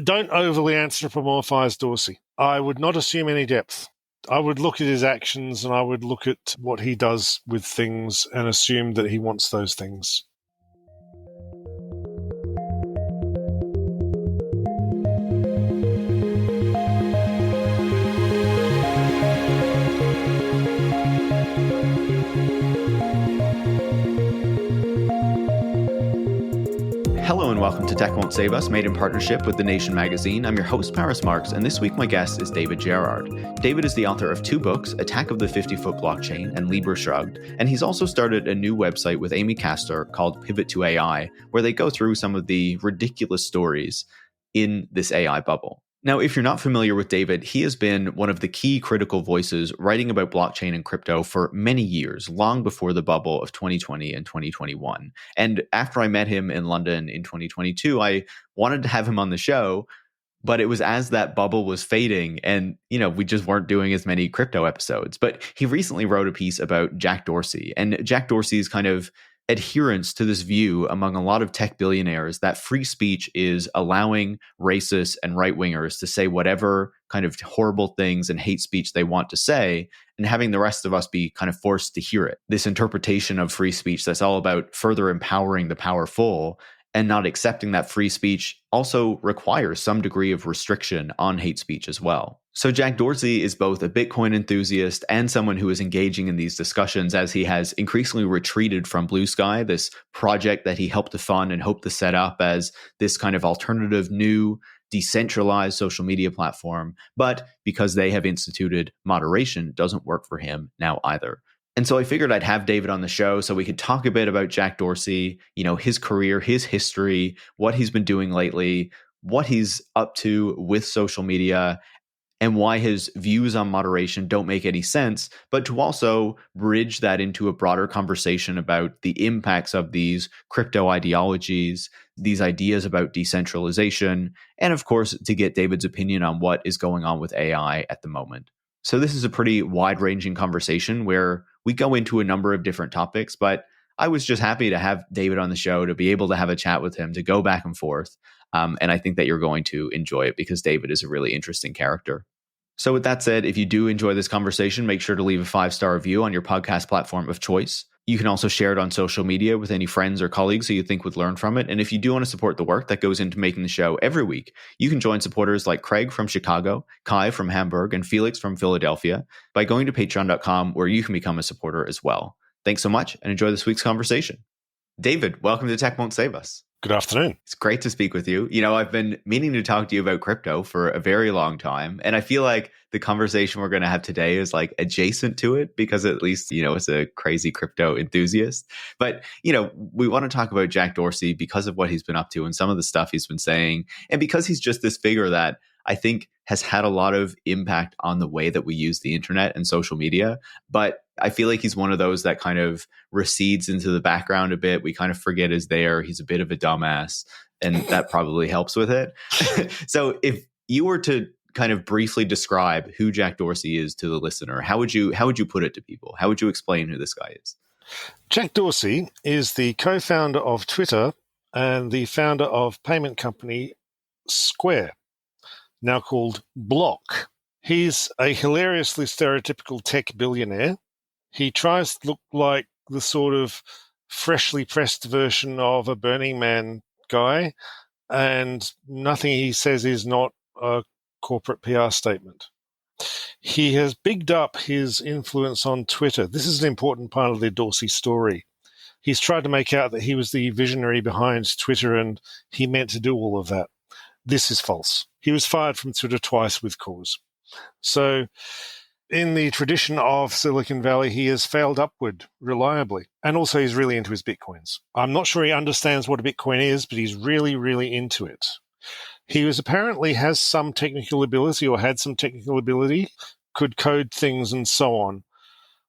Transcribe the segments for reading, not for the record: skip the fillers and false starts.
Don't overly anthropomorphize Dorsey. I would not assume any depth. I would look at his actions and I would look at what he does with things and assume that he wants those things. Hello and welcome to Tech Won't Save Us, made in partnership with The Nation magazine. I'm your host, Marx, and this week my guest is David Gerard. David is the author of two books, Attack of the 50-Foot Blockchain and Libra Shrugged, and he's also started a new website with Amy Castor called Pivot to AI, where they go through some of the ridiculous stories in this AI bubble. Now, if you're not familiar with David, he has been one of the key critical voices writing about blockchain and crypto for many years, long before the bubble of 2020 and 2021. And after I met him in London in 2022, I wanted to have him on the show, but it was as that bubble was fading and, we just weren't doing as many crypto episodes. But he recently wrote a piece about Jack Dorsey, and Jack Dorsey's kind of adherence to this view among a lot of tech billionaires that free speech is allowing racists and right-wingers to say whatever kind of horrible things and hate speech they want to say, and having the rest of us be kind of forced to hear it. This interpretation of free speech that's all about further empowering the powerful and not accepting that free speech also requires some degree of restriction on hate speech as well. So Jack Dorsey is both a Bitcoin enthusiast and someone who is engaging in these discussions as he has increasingly retreated from Bluesky, this project that he helped to fund and hoped to set up as this kind of alternative, new, decentralized social media platform. But because they have instituted moderation, it doesn't work for him now either. And so I figured I'd have David on the show so we could talk a bit about Jack Dorsey, his career, his history, what he's been doing lately, what he's up to with social media, and why his views on moderation don't make any sense, but to also bridge that into a broader conversation about the impacts of these crypto ideologies, these ideas about decentralization, and of course, to get David's opinion on what is going on with AI at the moment. So this is a pretty wide-ranging conversation where we go into a number of different topics, but I was just happy to have David on the show, to be able to have a chat with him, to go back and forth. And I think that you're going to enjoy it because David is a really interesting character. So with that said, if you do enjoy this conversation, make sure to leave a 5-star review on your podcast platform of choice. You can also share it on social media with any friends or colleagues who you think would learn from it. And if you do want to support the work that goes into making the show every week, you can join supporters like Craig from Chicago, Kai from Hamburg, and Felix from Philadelphia by going to patreon.com, where you can become a supporter as well. Thanks so much and enjoy this week's conversation. David, welcome to Tech Won't Save Us. Good afternoon. It's great to speak with you. I've been meaning to talk to you about crypto for a very long time. And I feel like the conversation we're going to have today is like adjacent to it because at least, it's a crazy crypto enthusiast. But, we want to talk about Jack Dorsey because of what he's been up to and some of the stuff he's been saying. And because he's just this figure that I think has had a lot of impact on the way that we use the internet and social media. But I feel like he's one of those that kind of recedes into the background a bit. We kind of forget he's there. He's a bit of a dumbass, and that probably helps with it. So if you were to kind of briefly describe who Jack Dorsey is to the listener, how would you put it to people? How would you explain who this guy is? Jack Dorsey is the co-founder of Twitter and the founder of payment company Square, now called Block. He's a hilariously stereotypical tech billionaire. He tries to look like the sort of freshly pressed version of a Burning Man guy, and nothing he says is not a corporate PR statement. He has bigged up his influence on Twitter. This is an important part of the Dorsey story. He's tried to make out that he was the visionary behind Twitter and he meant to do all of that. This is false. He was fired from Twitter twice with cause. So in the tradition of Silicon Valley, he has failed upward reliably. And also he's really into his Bitcoins. I'm not sure he understands what a Bitcoin is, but he's really, really into it. He apparently has some technical ability or had some technical ability, could code things and so on,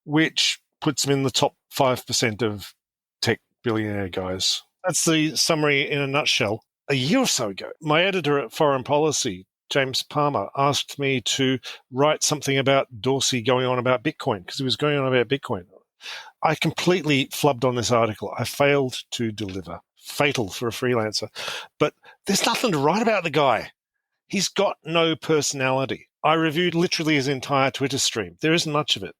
which puts him in the top 5% of tech billionaire guys. That's the summary in a nutshell. A year or so ago, my editor at Foreign Policy, James Palmer, asked me to write something about Dorsey going on about Bitcoin, because he was going on about Bitcoin. I completely flubbed on this article. I failed to deliver. Fatal for a freelancer. But there's nothing to write about the guy. He's got no personality. I reviewed literally his entire Twitter stream. There isn't much of it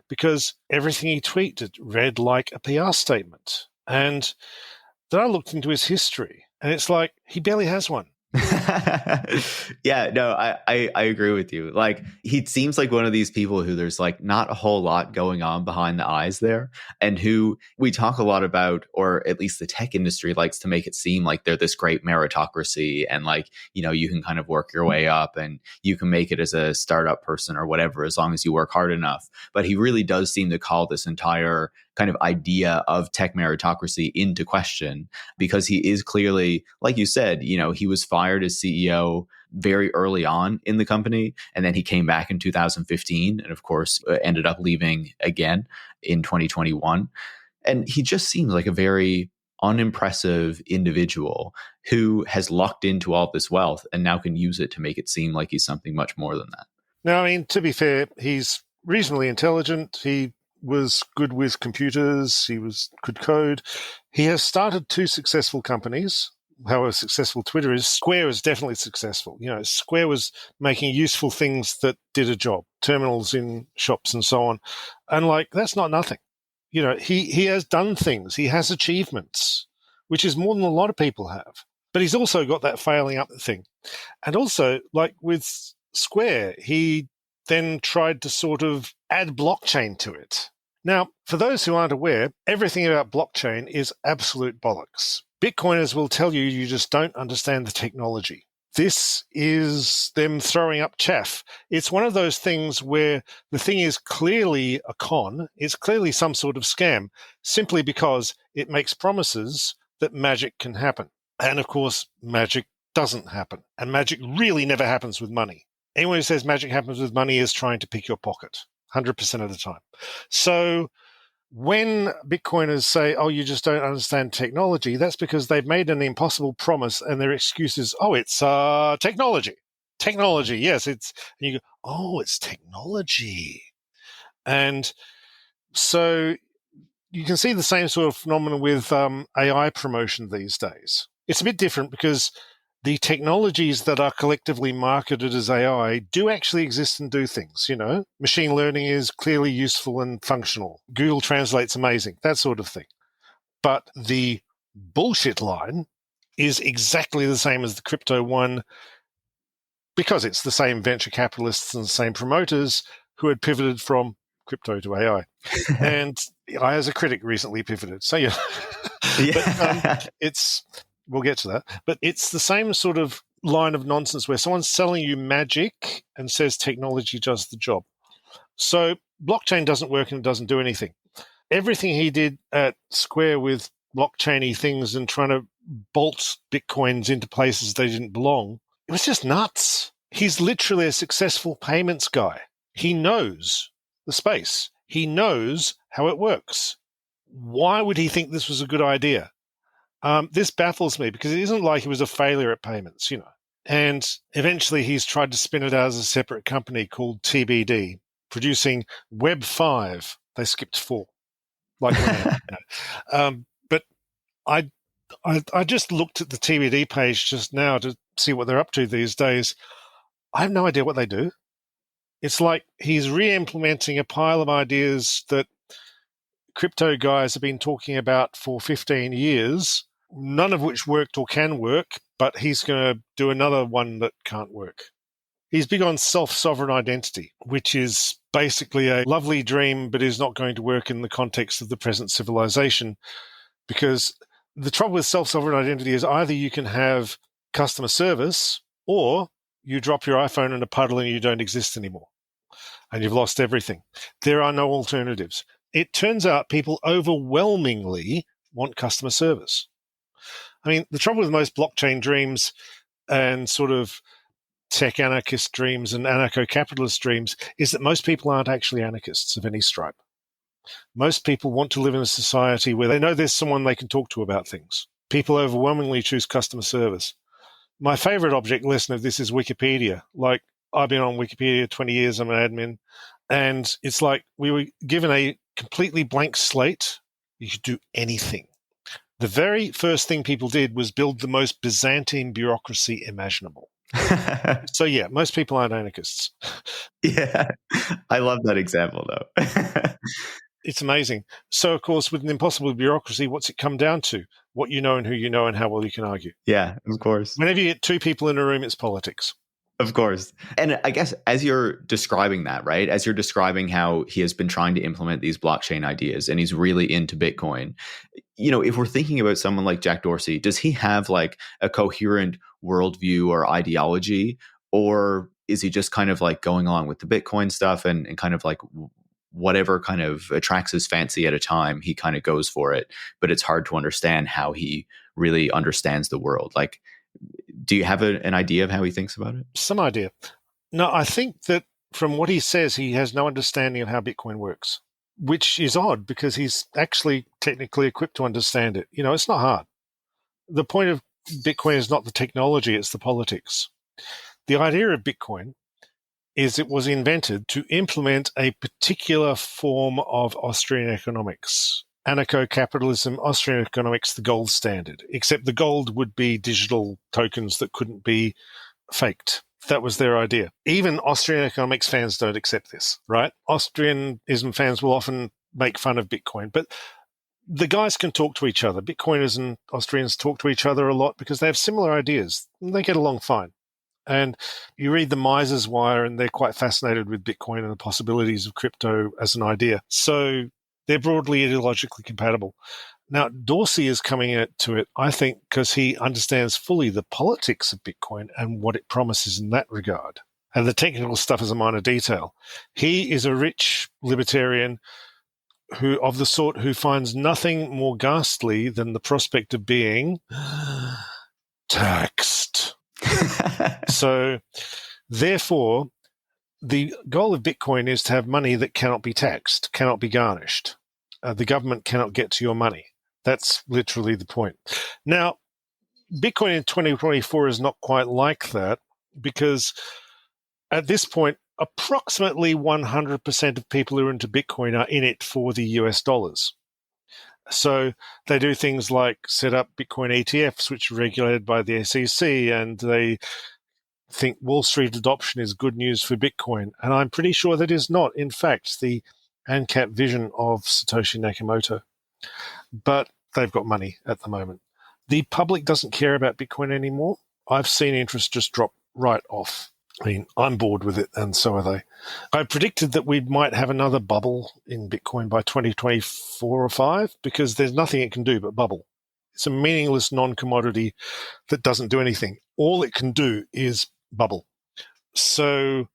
because everything he tweeted read like a PR statement. And then I looked into his history, and it's like he barely has one. Yeah, no, I agree with you. Like, he seems like one of these people who there's like not a whole lot going on behind the eyes there, and who we talk a lot about, or at least the tech industry likes to make it seem like they're this great meritocracy, and like, you know, you can kind of work your way up and you can make it as a startup person or whatever, as long as you work hard enough. But he really does seem to call this entire kind of idea of tech meritocracy into question, because he is clearly, like you said, you know, he was fired as CEO very early on in the company, and then he came back in 2015 and of course ended up leaving again in 2021. And he just seems like a very unimpressive individual who has locked into all this wealth and now can use it to make it seem like he's something much more than that. Now, I mean, to be fair, he's reasonably intelligent. He was good with computers. He could code. He has started 2 successful companies. However successful Twitter is, Square is definitely successful. You know, Square was making useful things that did a job, terminals in shops and so on. And like, that's not nothing. You know, he has done things. He has achievements, which is more than a lot of people have. But he's also got that failing up thing. And also, like with Square, he then tried to sort of add blockchain to it. Now, for those who aren't aware, everything about blockchain is absolute bollocks. Bitcoiners will tell you you just don't understand the technology. This is them throwing up chaff. It's one of those things where the thing is clearly a con. It's clearly some sort of scam, simply because it makes promises that magic can happen. And of course, magic doesn't happen. And magic really never happens with money. Anyone who says magic happens with money is trying to pick your pocket 100% of the time. So when Bitcoiners say, oh, you just don't understand technology, that's because they've made an impossible promise and their excuse is, oh, it's technology. Technology, yes. And you go, oh, it's technology. And so you can see the same sort of phenomenon with AI promotion these days. It's a bit different because the technologies that are collectively marketed as AI do actually exist and do things, you know. Machine learning is clearly useful and functional. Google Translate's amazing, that sort of thing. But the bullshit line is exactly the same as the crypto one because it's the same venture capitalists and the same promoters who had pivoted from crypto to AI. And I, as a critic, recently pivoted. So, yeah. But, we'll get to that. But it's the same sort of line of nonsense where someone's selling you magic and says technology does the job. So blockchain doesn't work and it doesn't do anything. Everything he did at Square with blockchain-y things and trying to bolt Bitcoins into places they didn't belong, it was just nuts. He's literally a successful payments guy. He knows the space. He knows how it works. Why would he think this was a good idea? This baffles me because it isn't like he was a failure at payments, you know. And eventually he's tried to spin it out as a separate company called TBD, producing Web 5. They skipped 4. Like, but I just looked at the TBD page just now to see what they're up to these days. I have no idea what they do. It's like he's re-implementing a pile of ideas that crypto guys have been talking about for 15 years, none of which worked or can work, but he's going to do another one that can't work. He's big on self-sovereign identity, which is basically a lovely dream, but is not going to work in the context of the present civilization, because the trouble with self-sovereign identity is either you can have customer service or you drop your iPhone in a puddle and you don't exist anymore and you've lost everything. There are no alternatives. It turns out people overwhelmingly want customer service. I mean, the trouble with most blockchain dreams and sort of tech anarchist dreams and anarcho-capitalist dreams is that most people aren't actually anarchists of any stripe. Most people want to live in a society where they know there's someone they can talk to about things. People overwhelmingly choose customer service. My favorite object lesson of this is Wikipedia. Like, I've been on Wikipedia 20 years, I'm an admin, and it's like we were given a completely blank slate. You could do anything. The very first thing people did was build the most Byzantine bureaucracy imaginable. So yeah, most people aren't anarchists. Yeah, I love that example though. It's amazing. So, of course, with an impossible bureaucracy, what's it come down to? What you know and who you know and how well you can argue. Yeah, of course. Whenever you get two people in a room, it's politics. Of course. And I guess as you're describing that, right, as you're describing how he has been trying to implement these blockchain ideas and he's really into Bitcoin, if we're thinking about someone like Jack Dorsey, does he have like a coherent worldview or ideology? Or is he just kind of like going along with the Bitcoin stuff and kind of like whatever kind of attracts his fancy at a time, he kind of goes for it. But it's hard to understand how he really understands the world. Like, do you have an idea of how he thinks about it? Some idea. No, I think that from what he says, he has no understanding of how Bitcoin works, which is odd because he's actually technically equipped to understand it. It's not hard. The point of Bitcoin is not the technology, it's the politics. The idea of Bitcoin is it was invented to implement a particular form of Austrian economics. Anarcho-capitalism, Austrian economics, the gold standard, except the gold would be digital tokens that couldn't be faked. That was their idea. Even Austrian economics fans don't accept this, right? Austrianism fans will often make fun of Bitcoin, but the guys can talk to each other. Bitcoiners and Austrians talk to each other a lot because they have similar ideas. They get along fine. And you read the Miser's Wire and they're quite fascinated with Bitcoin and the possibilities of crypto as an idea. So they're broadly ideologically compatible. Now, Dorsey is coming to it, I think, because he understands fully the politics of Bitcoin and what it promises in that regard. And the technical stuff is a minor detail. He is a rich libertarian of the sort who finds nothing more ghastly than the prospect of being taxed. So, therefore, the goal of Bitcoin is to have money that cannot be taxed, cannot be garnished. The government cannot get to your money. That's literally the point. Now, Bitcoin in 2024 is not quite like that because at this point, approximately 100% of people who are into Bitcoin are in it for the US dollars. So they do things like set up Bitcoin ETFs, which are regulated by the SEC, and they think Wall Street adoption is good news for Bitcoin. And I'm pretty sure that is not, in fact, the ANCAP vision of Satoshi Nakamoto. But they've got money at the moment. The public doesn't care about Bitcoin anymore. I've seen interest just drop right off. I mean, I'm bored with it, and so are they. I predicted that we might have another bubble in Bitcoin by 2024 or 5 because there's nothing it can do but bubble. It's a meaningless non-commodity that doesn't do anything. All it can do is bubble. So,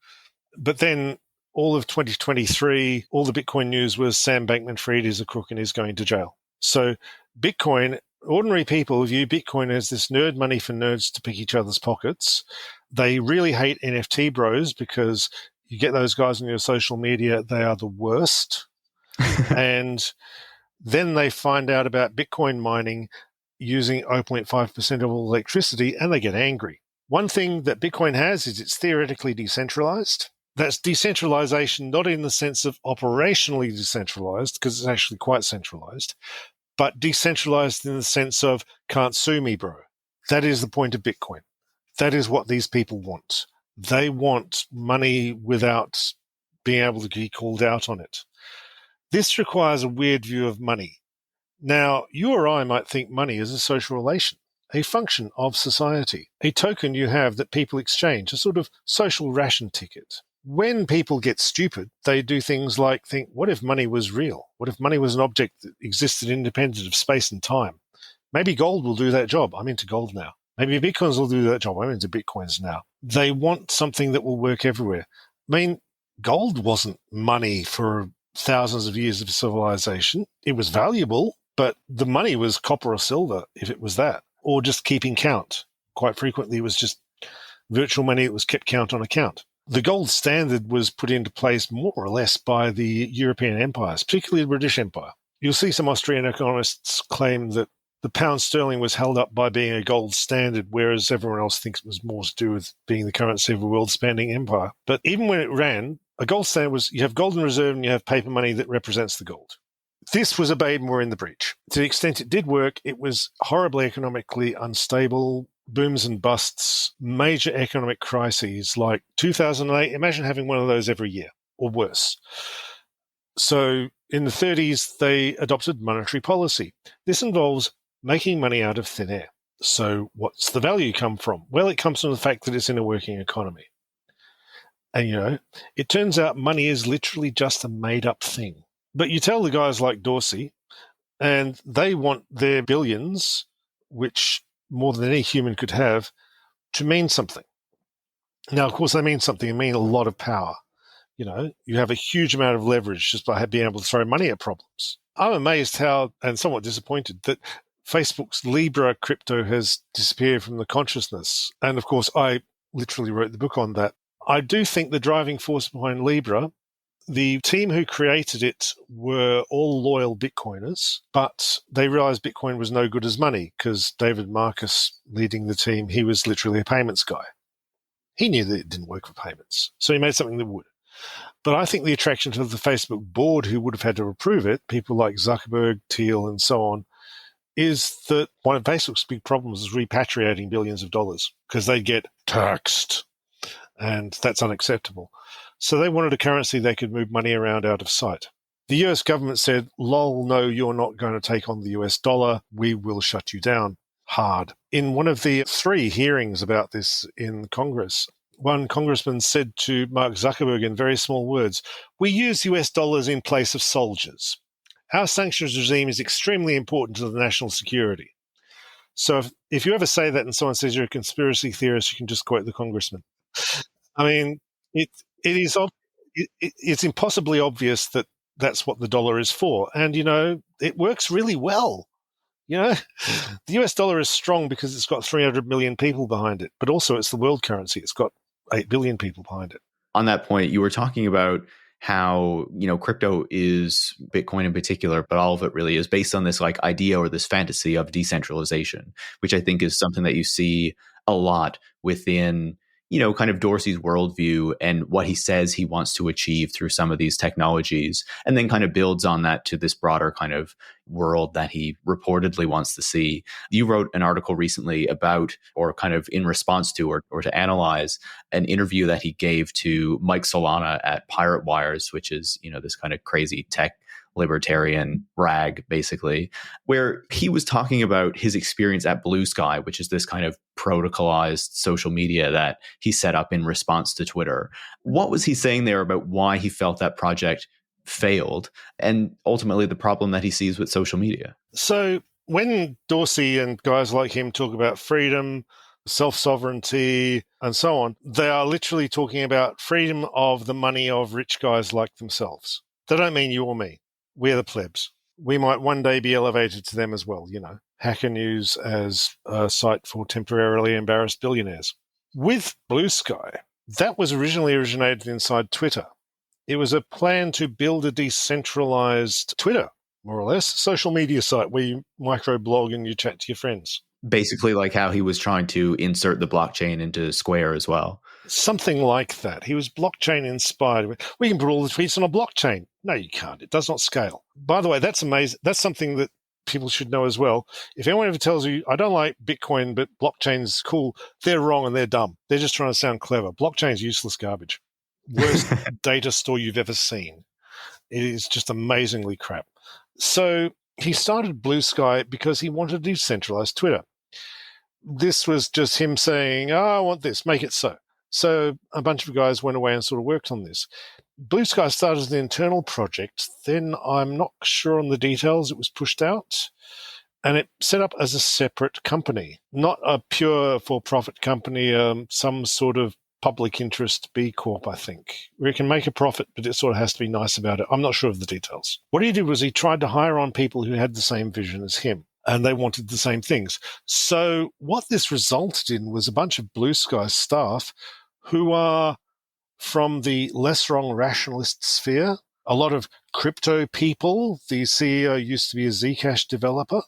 but then all of 2023, all the Bitcoin news was Sam Bankman-Fried is a crook and is going to jail. So Bitcoin, ordinary people view Bitcoin as this nerd money for nerds to pick each other's pockets. They really hate NFT bros because you get those guys on your social media, they are the worst. And then they find out about Bitcoin mining using 0.5% of all electricity and they get angry. One thing that Bitcoin has is it's theoretically decentralized. That's decentralization, not in the sense of operationally decentralized, because it's actually quite centralized, but decentralized in the sense of can't sue me, bro. That is the point of Bitcoin. That is what these people want. They want money without being able to be called out on it. This requires a weird view of money. Now, you or I might think money is a social relation, a function of society, a token you have that people exchange, a sort of social ration ticket. When people get stupid, they do things like think, what if money was real? What if money was an object that existed independent of space and time? Maybe gold will do that job. I'm into gold now. Maybe Bitcoins will do that job. I'm into Bitcoins now. They want something that will work everywhere. I mean, gold wasn't money for thousands of years of civilization. It was valuable, but the money was copper or silver, if it was that, or just keeping count. Quite frequently, it was just virtual money that was kept count on account. The gold standard was put into place more or less by the European empires, particularly the British Empire. You'll see some Austrian economists claim that the pound sterling was held up by being a gold standard, whereas everyone else thinks it was more to do with being the currency of a world-spanning empire. But even when it ran, a gold standard was you have gold in reserve and you have paper money that represents the gold. This was obeyed more in the breach. To the extent it did work, it was horribly economically unstable. booms and busts, major economic crises like 2008. Imagine having one of those every year or worse. So in the 30s, they adopted monetary policy. This involves making money out of thin air. So what's the value come from? Well, it comes from the fact that it's in a working economy. And, it turns out money is literally just a made-up thing. But you tell the guys like Dorsey, and they want their billions, which more than any human could have, to mean something. Now, of course, they mean something. They mean a lot of power. You have a huge amount of leverage just by being able to throw money at problems. I'm amazed how, and somewhat disappointed, that Facebook's Libra crypto has disappeared from the consciousness. And of course, I literally wrote the book on that. I do think the driving force behind Libra, the team who created it were all loyal Bitcoiners, but they realized Bitcoin was no good as money because David Marcus leading the team, he was literally a payments guy. He knew that it didn't work for payments, so he made something that would. But I think the attraction to the Facebook board, who would have had to approve it, people like Zuckerberg, Thiel, and so on, is that one of Facebook's big problems is repatriating billions of dollars because they get taxed, and that's unacceptable. So they wanted a currency they could move money around out of sight. The US government said, lol, no, you're not going to take on the US dollar. We will shut you down hard. In one of the 3 hearings about this in Congress, one congressman said to Mark Zuckerberg in very small words, we use US dollars in place of soldiers. Our sanctions regime is extremely important to the national security. So if you ever say that and someone says you're a conspiracy theorist, you can just quote the congressman. I mean, it's impossibly obvious that that's what the dollar is for. And, it works really well. The US dollar is strong because it's got 300 million people behind it, but also it's the world currency. It's got 8 billion people behind it. On that point, you were talking about how, crypto is Bitcoin in particular, but all of it really is based on this idea or this fantasy of decentralization, which I think is something that you see a lot within kind of Dorsey's worldview and what he says he wants to achieve through some of these technologies, and then kind of builds on that to this broader kind of world that he reportedly wants to see. You wrote an article recently about, or kind of in response to, or to analyze an interview that he gave to Mike Solana at Pirate Wires, which is, this kind of crazy tech libertarian rag, basically, where he was talking about his experience at Bluesky, which is this kind of protocolized social media that he set up in response to Twitter. What was he saying there about why he felt that project failed and ultimately the problem that he sees with social media? So when Dorsey and guys like him talk about freedom, self-sovereignty, and so on, they are literally talking about freedom of the money of rich guys like themselves. They don't mean you or me. We're the plebs. We might one day be elevated to them as well, Hacker News as a site for temporarily embarrassed billionaires. With Bluesky, that was originally originated inside Twitter. It was a plan to build a decentralized Twitter, more or less, social media site where you microblog and you chat to your friends. Basically like how he was trying to insert the blockchain into Square as well. Something like that. He was blockchain inspired. We can put all the tweets on a blockchain. No, you can't. It does not scale. By the way, that's amazing. That's something that people should know as well. If anyone ever tells you, I don't like Bitcoin, but blockchain's cool, they're wrong and they're dumb. They're just trying to sound clever. Blockchain's useless garbage. Worst data store you've ever seen. It is just amazingly crap. So he started Bluesky because he wanted to decentralize Twitter. This was just him saying, I want this, make it so. So a bunch of guys went away and sort of worked on this. Bluesky started as an internal project. Then I'm not sure on the details. It was pushed out and it set up as a separate company, not a pure for-profit company, some sort of public interest B Corp, I think, where it can make a profit, but it sort of has to be nice about it. I'm not sure of the details. What he did was he tried to hire on people who had the same vision as him, and they wanted the same things. So what this resulted in was a bunch of Bluesky staff who are from the less wrong rationalist sphere, a lot of crypto people. The CEO used to be a Zcash developer.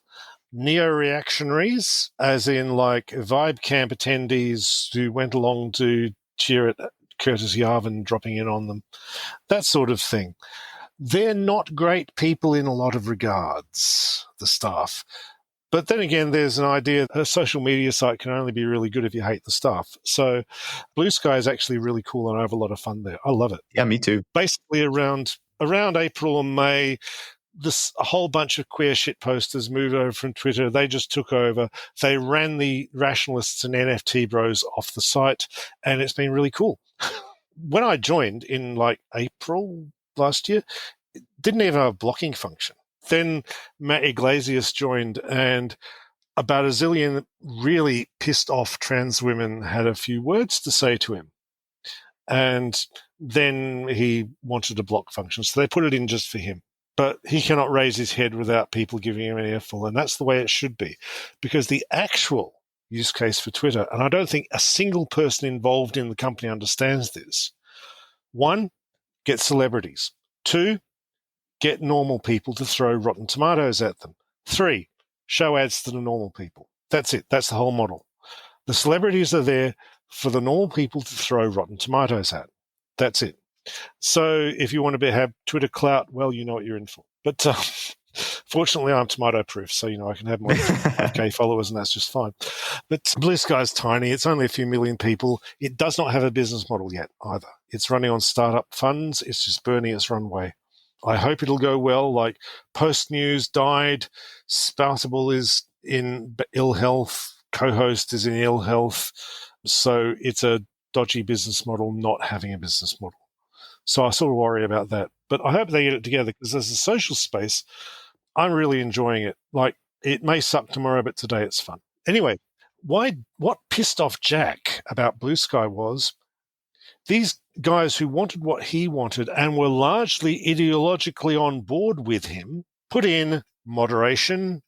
Neo-reactionaries, as in like Vibe Camp attendees who went along to cheer at Curtis Yarvin dropping in on them, that sort of thing. They're not great people in a lot of regards, the staff. But then again, there's an idea that a social media site can only be really good if you hate the stuff. So Bluesky is actually really cool, and I have a lot of fun there. I love it. Yeah, me too. Basically, around April or May, a whole bunch of queer shit posters moved over from Twitter. They just took over. They ran the rationalists and NFT bros off the site, and it's been really cool. When I joined in like April last year, it didn't even have a blocking function. Then Matt Iglesias joined, and about a zillion really pissed off trans women had a few words to say to him. And then he wanted a block function, so they put it in just for him. But he cannot raise his head without people giving him an earful, and that's the way it should be. Because the actual use case for Twitter, and I don't think a single person involved in the company understands this. 1, get celebrities. 2, get normal people to throw rotten tomatoes at them. 3, show ads to the normal people. That's it. That's the whole model. The celebrities are there for the normal people to throw rotten tomatoes at. That's it. So if you want to have Twitter clout, well, you know what you're in for. But fortunately, I'm tomato-proof, so I can have my 5K followers, and that's just fine. But Bluesky is tiny. It's only a few million people. It does not have a business model yet either. It's running on startup funds. It's just burning its runway. I hope it'll go well. Like Post News died, Spoutable is in ill health, Co-host is in ill health. So it's a dodgy business model not having a business model. So I sort of worry about that. But I hope they get it together, because as a social space, I'm really enjoying it. Like, it may suck tomorrow, but today it's fun. Anyway, what pissed off Jack about Bluesky was these guys who wanted what he wanted and were largely ideologically on board with him put in moderation,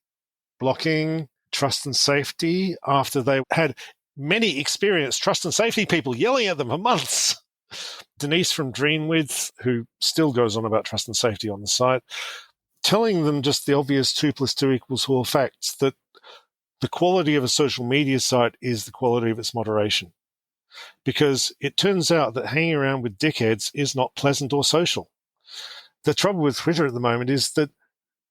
blocking, trust and safety after they had many experienced trust and safety people yelling at them for months. Denise from Dreamwidth, who still goes on about trust and safety on the site, telling them just the obvious 2 + 2 = 4 facts, that the quality of a social media site is the quality of its moderation. Because it turns out that hanging around with dickheads is not pleasant or social. The trouble with Twitter at the moment is that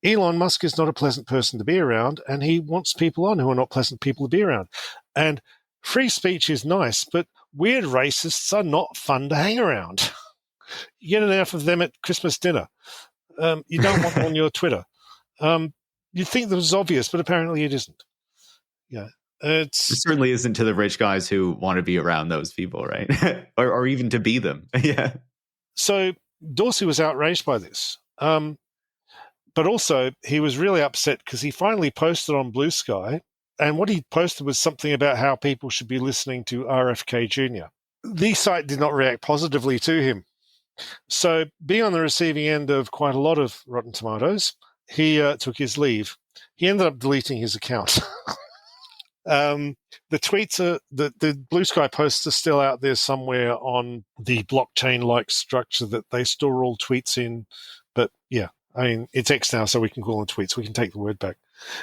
Elon Musk is not a pleasant person to be around, and he wants people on who are not pleasant people to be around. And free speech is nice, but weird racists are not fun to hang around. You get enough of them at Christmas dinner. You don't want them on your Twitter. You'd think that was obvious, but apparently it isn't. Yeah, it certainly isn't to the rich guys who want to be around those people, right? or even to be them. Yeah. So Dorsey was outraged by this. But also he was really upset because he finally posted on Bluesky, and what he posted was something about how people should be listening to RFK Jr. The site did not react positively to him. So being on the receiving end of quite a lot of rotten tomatoes, he took his leave. He ended up deleting his account. The tweets are the Bluesky posts are still out there somewhere on the blockchain-like structure that they store all tweets in. But yeah, I mean, it's X now, so we can call them tweets. We can take the word back.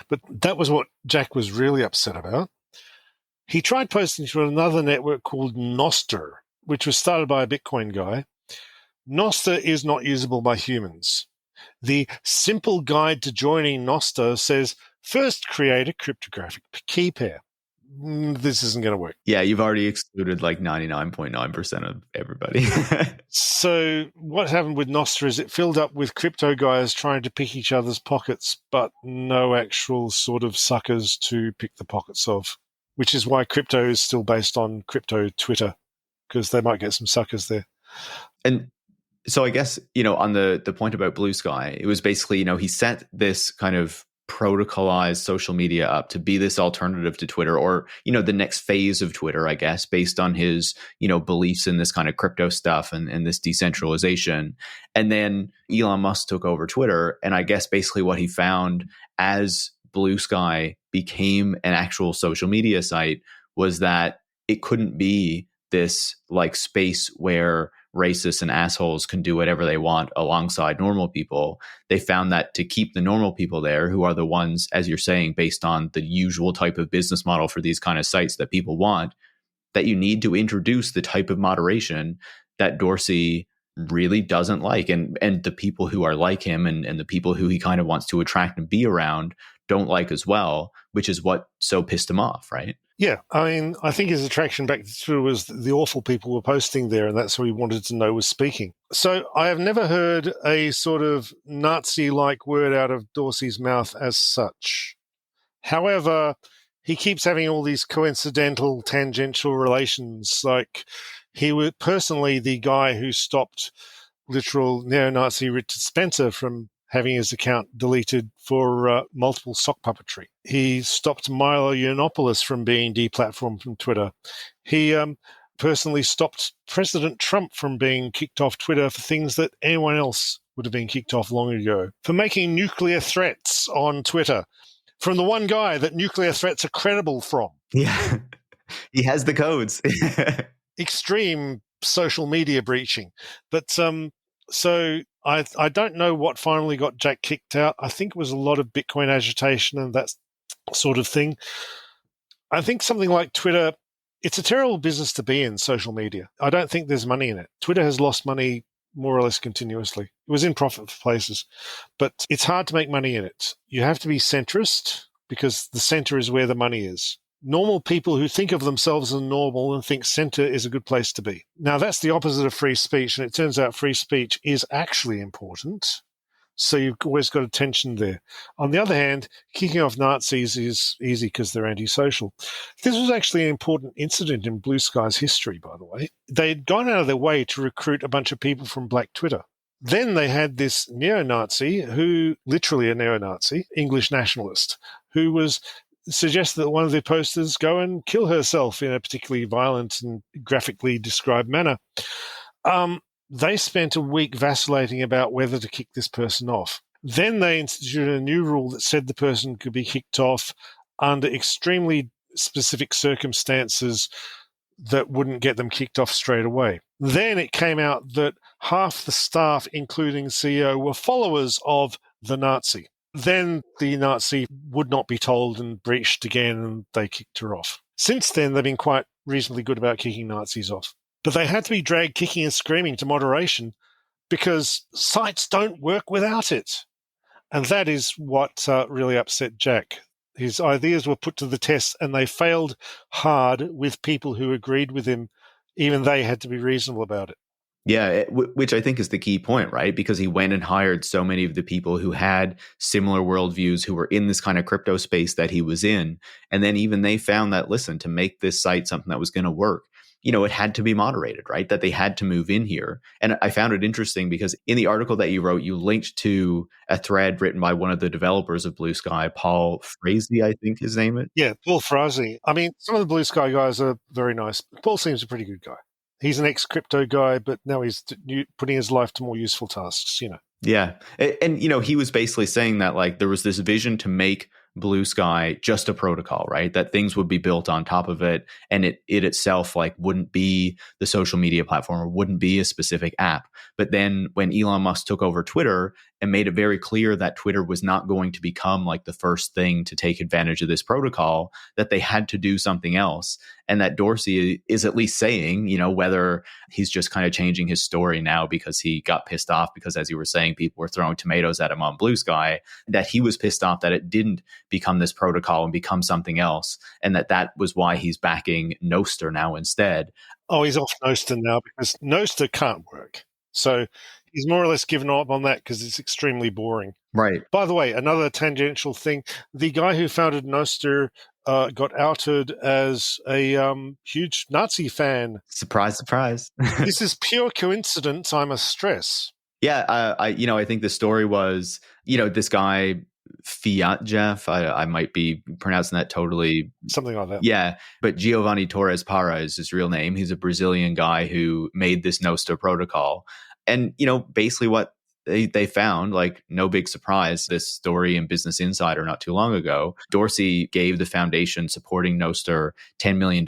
But that was what Jack was really upset about. He tried posting to another network called Nostr, which was started by a Bitcoin guy. Nostr is not usable by humans. The simple guide to joining Nostr says, first create a cryptographic key pair. This isn't going to work. Yeah, you've already excluded like 99.9% of everybody. So what happened with Nostr is it filled up with crypto guys trying to pick each other's pockets, but no actual sort of suckers to pick the pockets of, which is why crypto is still based on crypto Twitter, because they might get some suckers there. And so I guess, on the point about Bluesky, it was basically, he set this kind of protocolized social media up to be this alternative to Twitter, or, the next phase of Twitter, I guess, based on his, beliefs in this kind of crypto stuff and this decentralization. And then Elon Musk took over Twitter. And I guess basically what he found as Bluesky became an actual social media site was that it couldn't be this like space where racists and assholes can do whatever they want alongside normal people. They found that to keep the normal people there, who are the ones, as you're saying, based on the usual type of business model for these kind of sites that people want, that you need to introduce the type of moderation that Dorsey really doesn't like. And the people who are like him and the people who he kind of wants to attract and be around don't like as well, which is what so pissed him off, right? Yeah, I mean, I think his attraction back through was the awful people were posting there, and that's who he wanted to know was speaking. So I have never heard a sort of Nazi-like word out of Dorsey's mouth as such. However, he keeps having all these coincidental, tangential relations. Like, he was personally the guy who stopped literal neo-Nazi Richard Spencer from having his account deleted for multiple sock puppetry. He stopped Milo Yiannopoulos from being deplatformed from Twitter. He personally stopped President Trump from being kicked off Twitter for things that anyone else would have been kicked off long ago. For making nuclear threats on Twitter from the one guy that nuclear threats are credible from. Yeah, he has the codes. Extreme social media breaching. But so I don't know what finally got Jack kicked out. I think it was a lot of Bitcoin agitation and that sort of thing. I think something like Twitter, it's a terrible business to be in, social media. I don't think there's money in it. Twitter has lost money more or less continuously. It was in profit for places, but it's hard to make money in it. You have to be centrist because the center is where the money is. Normal people who think of themselves as normal and think center is a good place to be. Now, that's the opposite of free speech, and it turns out free speech is actually important. So you've always got a tension there. On the other hand, kicking off Nazis is easy because they're antisocial. This was actually an important incident in Bluesky's history, by the way. They'd gone out of their way to recruit a bunch of people from Black Twitter. Then they had this neo-Nazi who, literally a neo-Nazi, English nationalist, who was suggested that one of their posters go and kill herself in a particularly violent and graphically described manner. They spent a week vacillating about whether to kick this person off. Then they instituted a new rule that said the person could be kicked off under extremely specific circumstances that wouldn't get them kicked off straight away. Then it came out that half the staff, including CEO, were followers of the Nazi. Then the Nazi would not be told and breached again, and they kicked her off. Since then, they've been quite reasonably good about kicking Nazis off. But they had to be dragged kicking and screaming to moderation because sites don't work without it. And that is what really upset Jack. His ideas were put to the test, and they failed hard with people who agreed with him. Even they had to be reasonable about it. Yeah, which I think is the key point, right? Because he went and hired so many of the people who had similar worldviews, who were in this kind of crypto space that he was in. And then even they found that, listen, to make this site something that was going to work, it had to be moderated, right? That they had to move in here. And I found it interesting because in the article that you wrote, you linked to a thread written by one of the developers of Bluesky, Paul Frazee, I think his name is. Yeah, Paul Frazee. I mean, some of the Bluesky guys are very nice. Paul seems a pretty good guy. He's an ex-crypto guy, but now he's putting his life to more useful tasks, Yeah. And he was basically saying that like there was this vision to make Bluesky just a protocol, right? That things would be built on top of it, and it itself like wouldn't be the social media platform or wouldn't be a specific app. But then when Elon Musk took over Twitter and made it very clear that Twitter was not going to become like the first thing to take advantage of this protocol, that they had to do something else. And that Dorsey is at least saying, whether he's just kind of changing his story now because he got pissed off because, as you were saying, people were throwing tomatoes at him on Bluesky, that he was pissed off that it didn't become this protocol and become something else. And that was why he's backing Nostr now instead. Oh, he's off Nostr now because Nostr can't work. So he's more or less given up on that because it's extremely boring. Right. By the way, another tangential thing, the guy who founded Nostr got outed as a huge Nazi fan. Surprise, surprise. This is pure coincidence, I must stress. Yeah, I think the story was, this guy, Fiat Jeff, I might be pronouncing that totally. Something like that. Yeah, but Giovanni Torres Parra is his real name. He's a Brazilian guy who made this Nostr protocol. And, basically what they found, like, no big surprise, this story in Business Insider not too long ago, Dorsey gave the foundation supporting Nostr $10 million.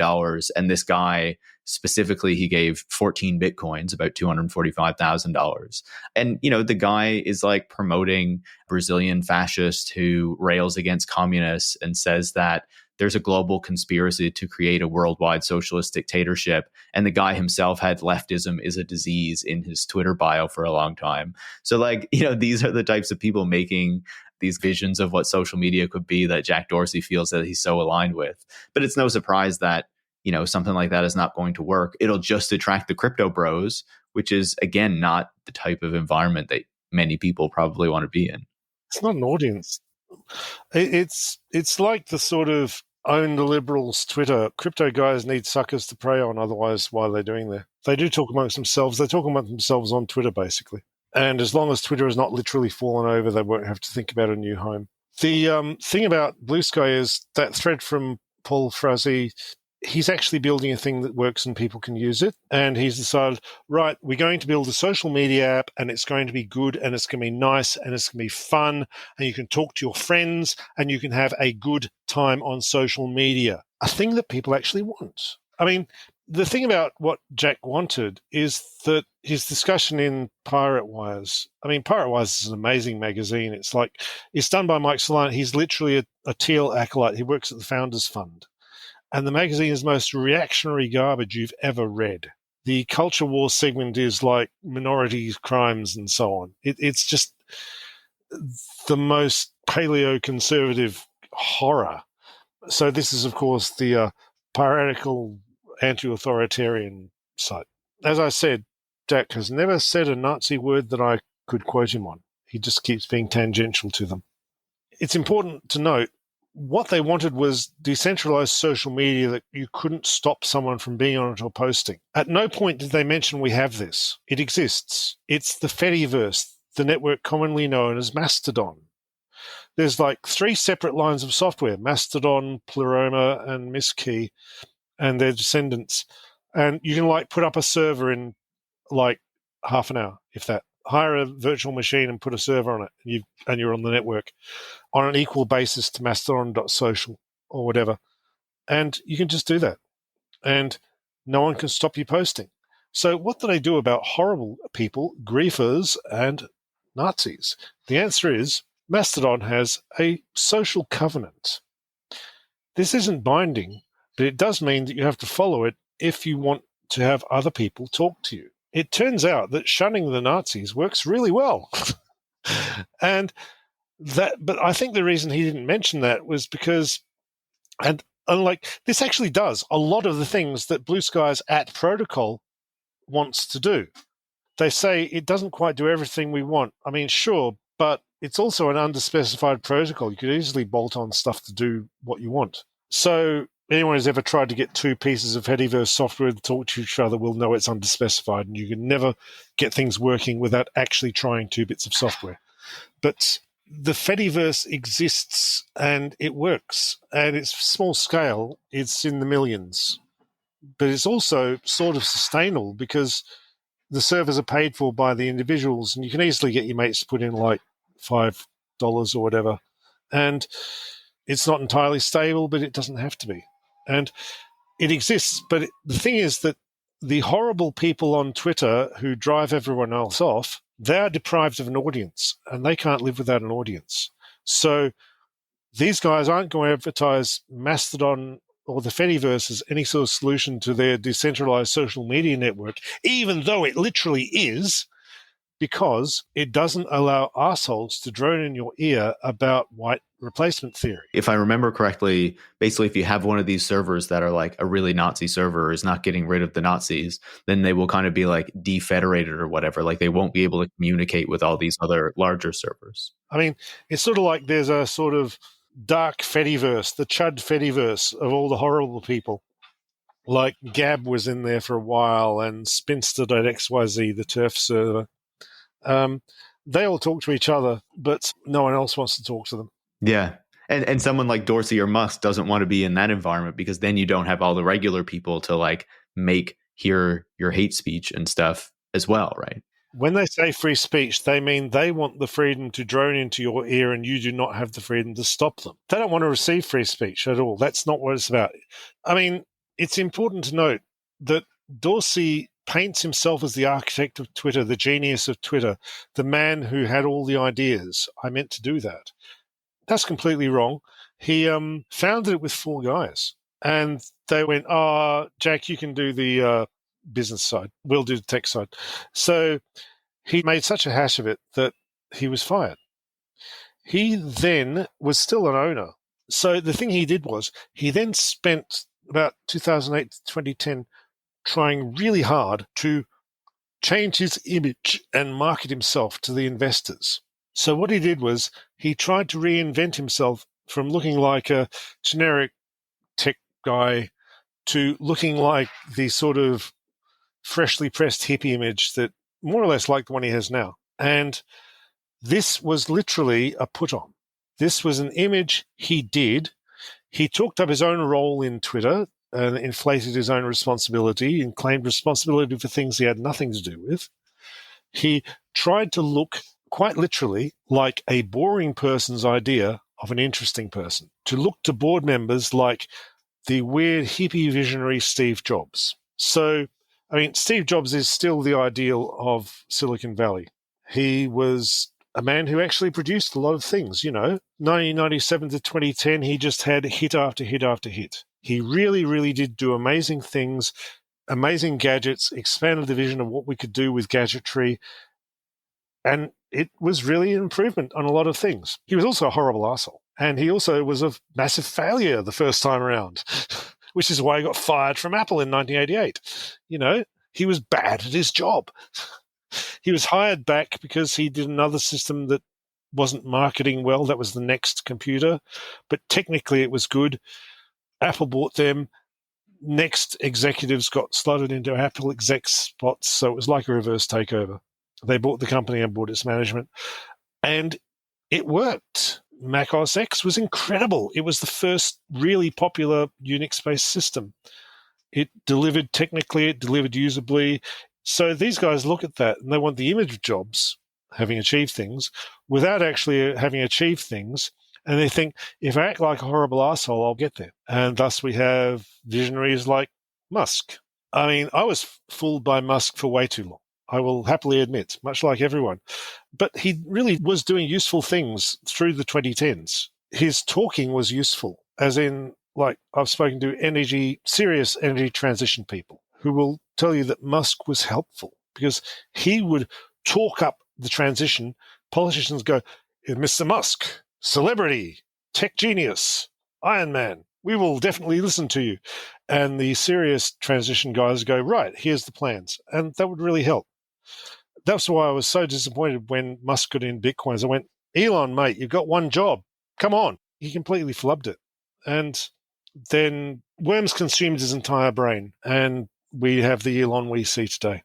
And this guy, specifically, he gave 14 Bitcoins, about $245,000. And, the guy is like promoting Brazilian fascist who rails against communists and says that there's a global conspiracy to create a worldwide socialist dictatorship. And the guy himself had leftism is a disease in his Twitter bio for a long time. So like, these are the types of people making these visions of what social media could be that Jack Dorsey feels that he's so aligned with. But it's no surprise that, something like that is not going to work. It'll just attract the crypto bros, which is, again, not the type of environment that many people probably want to be in. It's not an audience. It's like the sort of own the liberals Twitter. Crypto guys need suckers to prey on, otherwise why are they doing there? They do talk amongst themselves. They talk amongst themselves on Twitter, basically. And as long as Twitter has not literally fallen over, they won't have to think about a new home. The thing about Bluesky is that thread from Pawliw-Fry, he's actually building a thing that works and people can use it. And he's decided, right, we're going to build a social media app and it's going to be good and it's going to be nice and it's going to be fun and you can talk to your friends and you can have a good time on social media, a thing that people actually want. I mean, the thing about what Jack wanted is that his discussion in Pirate Wires, Pirate Wires is an amazing magazine. It's done by Mike Solana. He's literally a Teal acolyte. He works at the Founders Fund. And the magazine is the most reactionary garbage you've ever read. The culture war segment is like minority crimes and so on. It's just the most paleo-conservative horror. So this is, of course, the piratical anti-authoritarian site. As I said, Jack has never said a Nazi word that I could quote him on. He just keeps being tangential to them. It's important to note what they wanted was decentralized social media that you couldn't stop someone from being on it or posting. At no point did they mention we have this. It exists. It's the Fediverse, the network commonly known as Mastodon. There's like 3 separate lines of software, Mastodon, Pleroma, and Mistkey, and their descendants. And you can put up a server in half an hour, if that. Hire a virtual machine and put a server on it, and you're on the network on an equal basis to mastodon.social or whatever. And you can just do that. And no one can stop you posting. So what do they do about horrible people, griefers, and Nazis? The answer is Mastodon has a social covenant. This isn't binding, but it does mean that you have to follow it if you want to have other people talk to you. It turns out that shunning the Nazis works really well. But I think the reason he didn't mention that was because, and unlike this actually does a lot of the things that Bluesky's @protocol wants to do. They say it doesn't quite do everything we want. Sure, but it's also an underspecified protocol. You could easily bolt on stuff to do what you want. So anyone who's ever tried to get 2 pieces of Fediverse software to talk to each other will know it's underspecified, and you can never get things working without actually trying 2 bits of software. But the Fediverse exists, and it works, and it's small scale. It's in the millions. But it's also sort of sustainable because the servers are paid for by the individuals, and you can easily get your mates to put in $5 or whatever. And it's not entirely stable, but it doesn't have to be. And it exists, but the thing is that the horrible people on Twitter who drive everyone else off, they are deprived of an audience, and they can't live without an audience. So these guys aren't going to advertise Mastodon or the Fediverse as any sort of solution to their decentralized social media network, even though it literally is, because it doesn't allow assholes to drone in your ear about white replacement theory. If I remember correctly, basically if you have one of these servers that are like a really Nazi server is not getting rid of the Nazis, then they will kind of be like defederated or whatever. Like they won't be able to communicate with all these other larger servers. It's sort of like there's a sort of dark Fediverse, the Chud Fediverse of all the horrible people. Like Gab was in there for a while, and Spinster.xyz, the turf server. They all talk to each other, but no one else wants to talk to them. Yeah. And someone like Dorsey or Musk doesn't want to be in that environment because then you don't have all the regular people to hear your hate speech and stuff as well, right? When they say free speech, they mean they want the freedom to drone into your ear and you do not have the freedom to stop them. They don't want to receive free speech at all. That's not what it's about. It's important to note that Dorsey paints himself as the architect of Twitter, the genius of Twitter, the man who had all the ideas. I meant to do that. That's completely wrong. He founded it with 4 guys. And they went, Jack, you can do the business side. We'll do the tech side. So he made such a hash of it that he was fired. He then was still an owner. So the thing he did was he then spent about 2008 to 2010 trying really hard to change his image and market himself to the investors. So what he did was he tried to reinvent himself from looking like a generic tech guy to looking like the sort of freshly pressed hippie image that more or less like the one he has now. And this was literally a put on. This was an image he did. He talked up his own role in Twitter and inflated his own responsibility and claimed responsibility for things he had nothing to do with. He tried to look quite literally like a boring person's idea of an interesting person, to look to board members like the weird hippie visionary Steve Jobs. So, I mean, Steve Jobs is still the ideal of Silicon Valley. He was a man who actually produced a lot of things, 1997 to 2010, he just had hit after hit after hit. He really, really did do amazing things, amazing gadgets, expanded the vision of what we could do with gadgetry, and it was really an improvement on a lot of things. He was also a horrible asshole, and he also was a massive failure the first time around, which is why he got fired from Apple in 1988. He was bad at his job. He was hired back because he did another system that wasn't marketing well. That was the Next computer, but technically it was good. Apple bought them. Next executives got slotted into Apple exec spots, so it was like a reverse takeover. They bought the company and bought its management, and it worked. Mac OS X was incredible. It was the first really popular Unix-based system. It delivered technically, it delivered usably. So these guys look at that and they want the image of Jobs having achieved things without actually having achieved things. And they think, if I act like a horrible asshole, I'll get there. And thus we have visionaries like Musk. I mean, I was fooled by Musk for way too long, I will happily admit, much like everyone. But he really was doing useful things through the 2010s. His talking was useful, as in, like, I've spoken to serious energy transition people who will tell you that Musk was helpful because he would talk up the transition. Politicians go, Mr. Musk, celebrity, tech genius, Iron Man, we will definitely listen to you. And the serious transition guys go, right, here's the plans. And that would really help. That's why I was so disappointed when Musk got in Bitcoin. I went, Elon, mate, you've got one job. Come on. He completely flubbed it. And then worms consumed his entire brain. And we have the Elon we see today.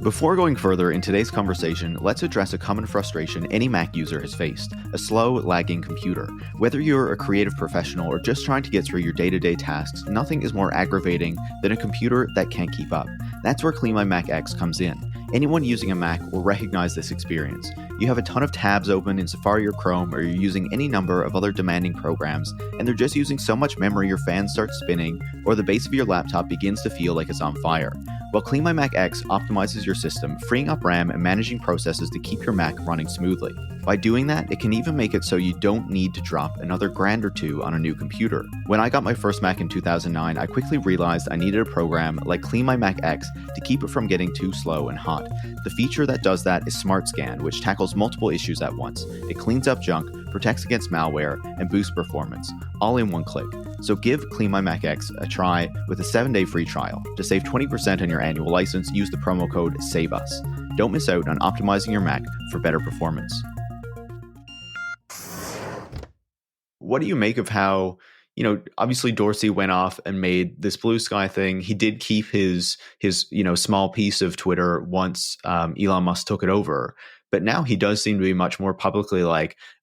Before going further in today's conversation, let's address a common frustration any Mac user has faced: a slow, lagging computer. Whether you're a creative professional or just trying to get through your day-to-day tasks, nothing is more aggravating than a computer that can't keep up. That's where Clean My Mac X comes in. Anyone using a Mac will recognize this experience. You have a ton of tabs open in Safari or Chrome, or you're using any number of other demanding programs, and they're just using so much memory your fan starts spinning, or the base of your laptop begins to feel like it's on fire. Well, Clean My Mac X optimizes your system, freeing up RAM and managing processes to keep your Mac running smoothly. By doing that, it can even make it so you don't need to drop another $1,000 or $2,000 on a new computer. When I got my first Mac in 2009, I quickly realized I needed a program like Clean My Mac X to keep it from getting too slow and hot. The feature that does that is Smart Scan, which tackles multiple issues at once. It cleans up junk, protects against malware, and boosts performance, all in one click. So give Clean My Mac X a try with a 7-day free trial. To save 20% on your annual license, use the promo code SAVEUS. Don't miss out on optimizing your Mac for better performance. What do you make of how, obviously Dorsey went off and made this Bluesky thing. He did keep his small piece of Twitter once Elon Musk took it over. But now he does seem to be much more publicly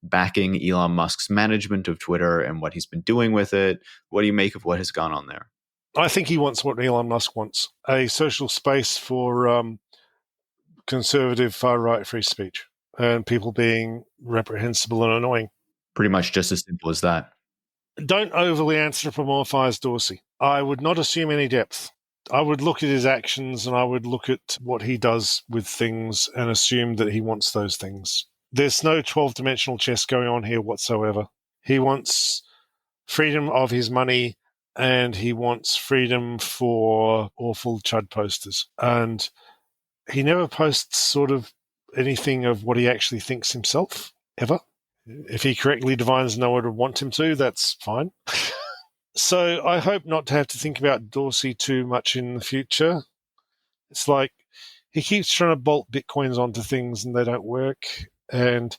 backing Elon Musk's management of Twitter and what he's been doing with it. What do you make of what has gone on there? I think he wants what Elon Musk wants, a social space for conservative far-right free speech and people being reprehensible and annoying. Pretty much just as simple as that. Don't overly anthropomorphize Dorsey. I would not assume any depth. I would look at his actions and I would look at what he does with things and assume that he wants those things. There's no 12-dimensional chess going on here whatsoever. He wants freedom of his money, and he wants freedom for awful chud posters. And he never posts sort of anything of what he actually thinks himself, ever. If he correctly divines no one would want him to, that's fine. So I hope not to have to think about Dorsey too much in the future. It's like he keeps trying to bolt Bitcoins onto things and they don't work. And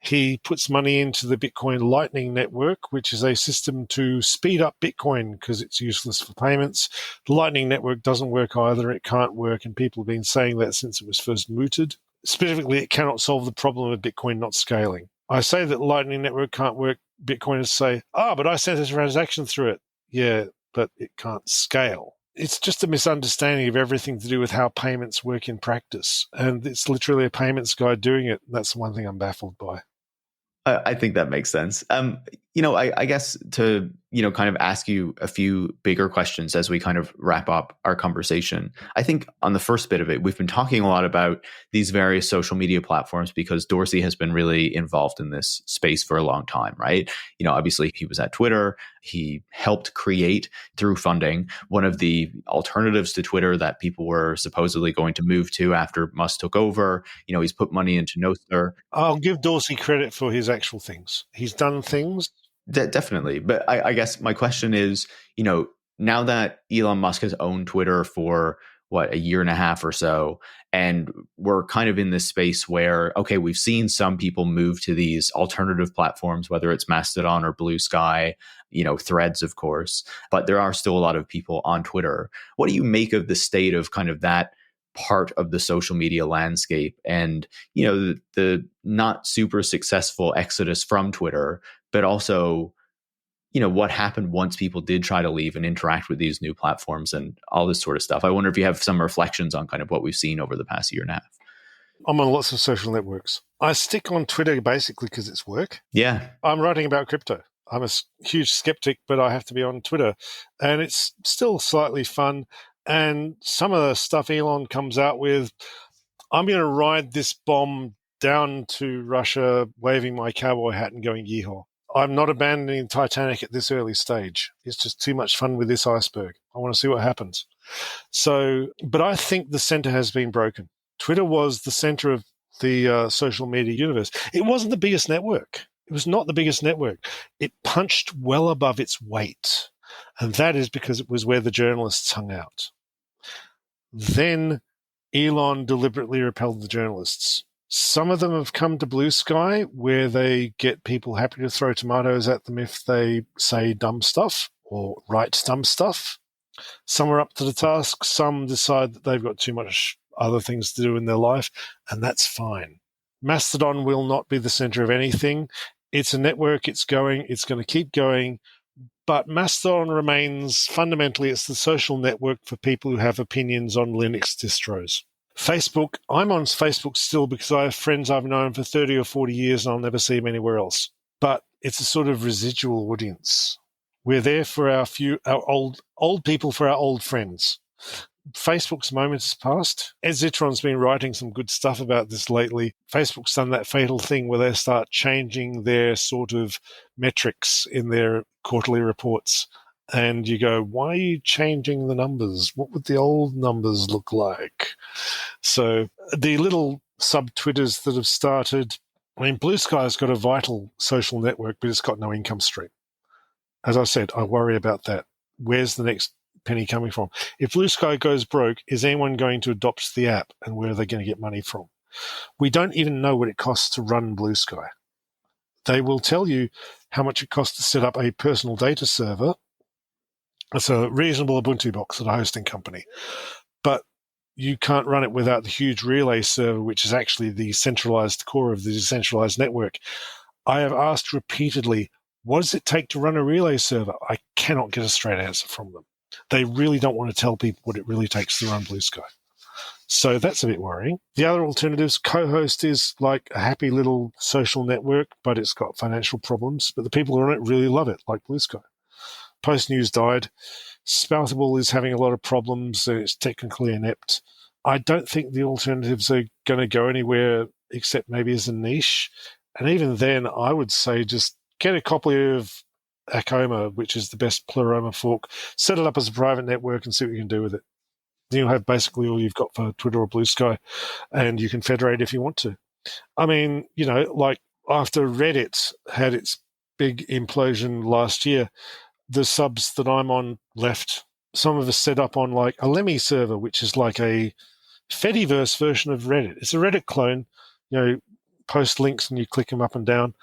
he puts money into the Bitcoin Lightning Network, which is a system to speed up Bitcoin because it's useless for payments. The Lightning Network doesn't work either. It can't work, and people have been saying that since it was first mooted. Specifically, it cannot solve the problem of Bitcoin not scaling. I say that Lightning Network can't work. Bitcoiners say, but I sent a transaction through it. Yeah, but it can't scale. It's just a misunderstanding of everything to do with how payments work in practice. And it's literally a payments guy doing it. That's the one thing I'm baffled by. I think that makes sense. I guess to, kind of ask you a few bigger questions as we kind of wrap up our conversation. I think on the first bit of it, we've been talking a lot about these various social media platforms because Dorsey has been really involved in this space for a long time, right? Obviously he was at Twitter. He helped create, through funding, one of the alternatives to Twitter that people were supposedly going to move to after Musk took over. He's put money into Nostr. I'll give Dorsey credit for his actual things. He's done things. Definitely. But I guess my question is, now that Elon Musk has owned Twitter for a year and a half or so, and we're kind of in this space where, okay, we've seen some people move to these alternative platforms, whether it's Mastodon or Bluesky, Threads, of course, but there are still a lot of people on Twitter. What do you make of the state of kind of that part of the social media landscape and, the not super successful exodus from Twitter, but also, what happened once people did try to leave and interact with these new platforms and all this sort of stuff? I wonder if you have some reflections on kind of what we've seen over the past year and a half. I'm on lots of social networks. I stick on Twitter basically because it's work. Yeah. I'm writing about crypto. I'm a huge skeptic, but I have to be on Twitter. And it's still slightly fun. And some of the stuff Elon comes out with, I'm going to ride this bomb down to Russia, waving my cowboy hat and going yeehaw. I'm not abandoning Titanic at this early stage. It's just too much fun with this iceberg. I want to see what happens. But I think the center has been broken. Twitter was the center of the social media universe. It wasn't the biggest network. It was not the biggest network. It punched well above its weight. And that is because it was where the journalists hung out. Then Elon deliberately repelled the journalists. Some of them have come to Bluesky, where they get people happy to throw tomatoes at them if they say dumb stuff or write dumb stuff. Some are up to the task. Some decide that they've got too much other things to do in their life, and that's fine. Mastodon will not be the center of anything. It's a network. It's going to keep going. But Mastodon remains, fundamentally, it's the social network for people who have opinions on Linux distros. Facebook, I'm on Facebook still because I have friends I've known for 30 or 40 years and I'll never see them anywhere else. But it's a sort of residual audience. We're there for our old people, for our old friends. Facebook's moment has passed. Ed Zitron's been writing some good stuff about this lately. Facebook's done that fatal thing where they start changing their sort of metrics in their quarterly reports. And you go, why are you changing the numbers? What would the old numbers look like? So the little sub-Twitters that have started, Bluesky's got a vital social network, but it's got no income stream. As I said, I worry about that. Where's the next penny coming from? If Bluesky goes broke, is anyone going to adopt the app, and where are they going to get money from? We don't even know what it costs to run Bluesky. They will tell you how much it costs to set up a personal data server. It's a reasonable Ubuntu box at a hosting company. But you can't run it without the huge relay server, which is actually the centralized core of the decentralized network. I have asked repeatedly, what does it take to run a relay server? I cannot get a straight answer from them. They really don't want to tell people what it really takes to run Bluesky. So that's a bit worrying. The other alternatives, Co-host is like a happy little social network, but it's got financial problems. But the people who are on it really love it, like Bluesky. Post News died. Spoutable is having a lot of problems. It's technically inept. I don't think the alternatives are going to go anywhere except maybe as a niche. And even then, I would say just get a copy of Acoma, which is the best Pleroma fork, set it up as a private network and see what you can do with it. Then you'll have basically all you've got for Twitter or Bluesky, and you can federate if you want to. I mean, like after Reddit had its big implosion last year, the subs that I'm on left. Some of us set up on like a Lemmy server, which is like a Fediverse version of Reddit. It's a Reddit clone, post links and you click them up and down,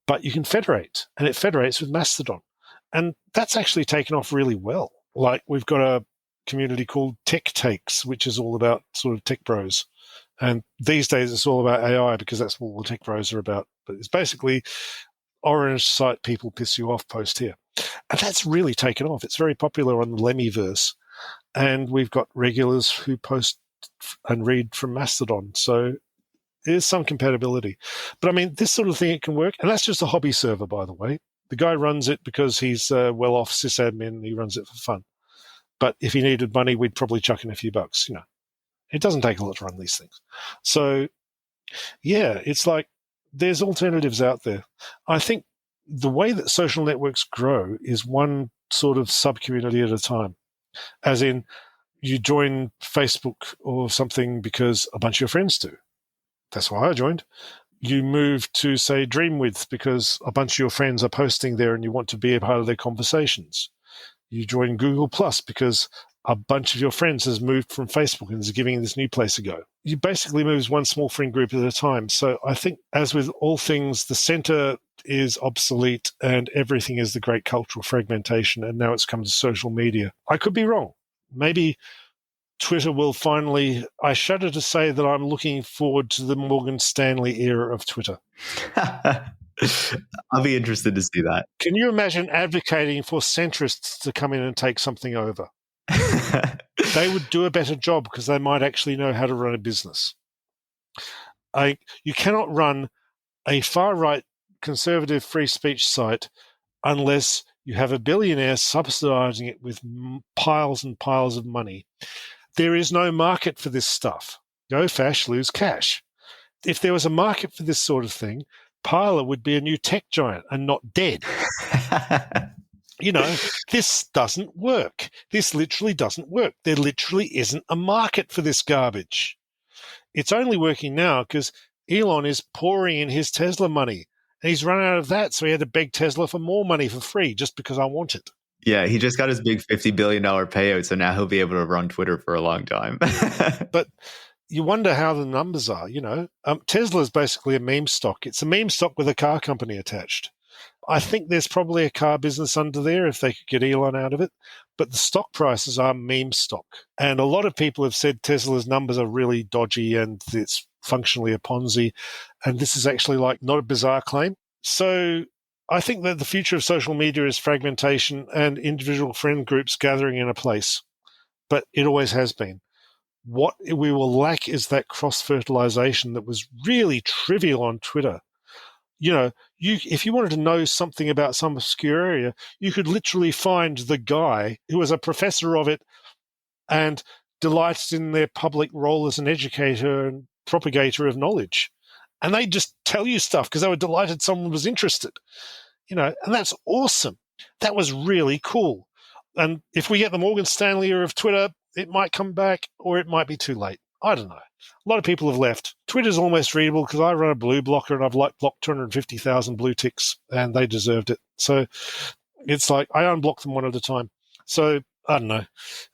but you can federate, and it federates with Mastodon. And that's actually taken off really well. Like we've got a community called Tech Takes, which is all about sort of tech bros. And these days it's all about AI because that's what all the tech bros are about. But it's basically orange site people piss you off post here. And that's really taken off. It's very popular on the Lemmyverse. And we've got regulars who post and read from Mastodon. So there's some compatibility. But I mean, this sort of thing, it can work. And that's just a hobby server, by the way. The guy runs it because he's a well-off sysadmin and he runs it for fun. But if he needed money, we'd probably chuck in a few bucks, It doesn't take a lot to run these things. So, yeah, it's like there's alternatives out there. I think the way that social networks grow is one sort of sub-community at a time. As in, you join Facebook or something because a bunch of your friends do. That's why I joined. You move to, say, Dreamwidth because a bunch of your friends are posting there and you want to be a part of their conversations. You join Google Plus because a bunch of your friends has moved from Facebook and is giving this new place a go. You basically move one small friend group at a time. So I think, as with all things, the center is obsolete and everything is the great cultural fragmentation, and now it's come to social media. I could be wrong. Maybe Twitter will finally... I shudder to say that I'm looking forward to the Morgan Stanley era of Twitter. I'll be interested to see that. Can you imagine advocating for centrists to come in and take something over? They would do a better job because they might actually know how to run a business. You cannot run a far-right conservative free speech site unless you have a billionaire subsidizing it with piles and piles of money. There is no market for this stuff. Go fash, lose cash. If there was a market for this sort of thing, Parler would be a new tech giant and not dead. This doesn't work. This literally doesn't work. There literally isn't a market for this garbage. It's only working now because Elon is pouring in his Tesla money, and he's run out of that, so he had to beg Tesla for more money for free just because I want it. Yeah, he just got his big $50 billion payout, so now he'll be able to run Twitter for a long time. But you wonder how the numbers are, Tesla is basically a meme stock. It's a meme stock with a car company attached. I think there's probably a car business under there if they could get Elon out of it. But the stock prices are meme stock. And a lot of people have said Tesla's numbers are really dodgy and it's functionally a Ponzi. And this is actually not a bizarre claim. So I think that the future of social media is fragmentation and individual friend groups gathering in a place. But it always has been. What we will lack is that cross-fertilization that was really trivial on Twitter. If you wanted to know something about some obscure area, you could literally find the guy who was a professor of it and delighted in their public role as an educator and propagator of knowledge. And they just tell you stuff because they were delighted someone was interested, and that's awesome. That was really cool. And if we get the Morgan Stanley era of Twitter, it might come back or it might be too late. I don't know. A lot of people have left. Twitter's almost readable because I run a blue blocker and I've blocked 250,000 blue ticks and they deserved it. So it's like I unblock them one at a time. So I don't know.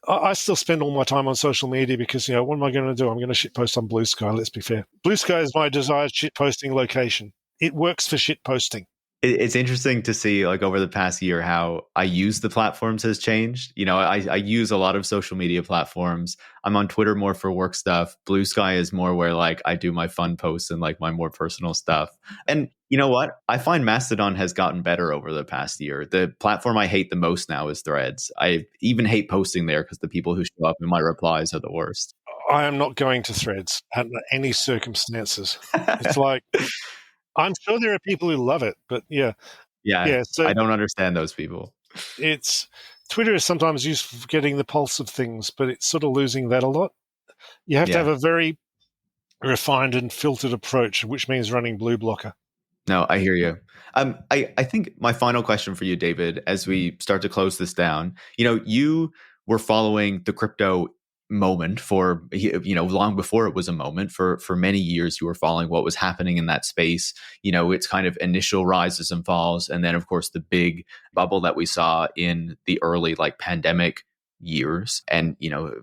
I still spend all my time on social media because, what am I going to do? I'm going to shitpost on Bluesky, let's be fair. Bluesky is my desired shitposting location. It works for shitposting. It's interesting to see, over the past year, how I use the platforms has changed. I use a lot of social media platforms. I'm on Twitter more for work stuff. Bluesky is more where I do my fun posts and my more personal stuff. And you know what? I find Mastodon has gotten better over the past year. The platform I hate the most now is Threads. I even hate posting there because the people who show up in my replies are the worst. I am not going to Threads under any circumstances. It's I'm sure there are people who love it, but yeah. So I don't understand those people. Twitter is sometimes used for getting the pulse of things, but it's sort of losing that a lot. You have to have a very refined and filtered approach, which means running blue blocker. No, I hear you. I think my final question for you, David, as we start to close this down, you were following the crypto moment for, long before it was a moment. For many years, you were following what was happening in that space, its kind of initial rises and falls. And then, of course, the big bubble that we saw in the early pandemic years, and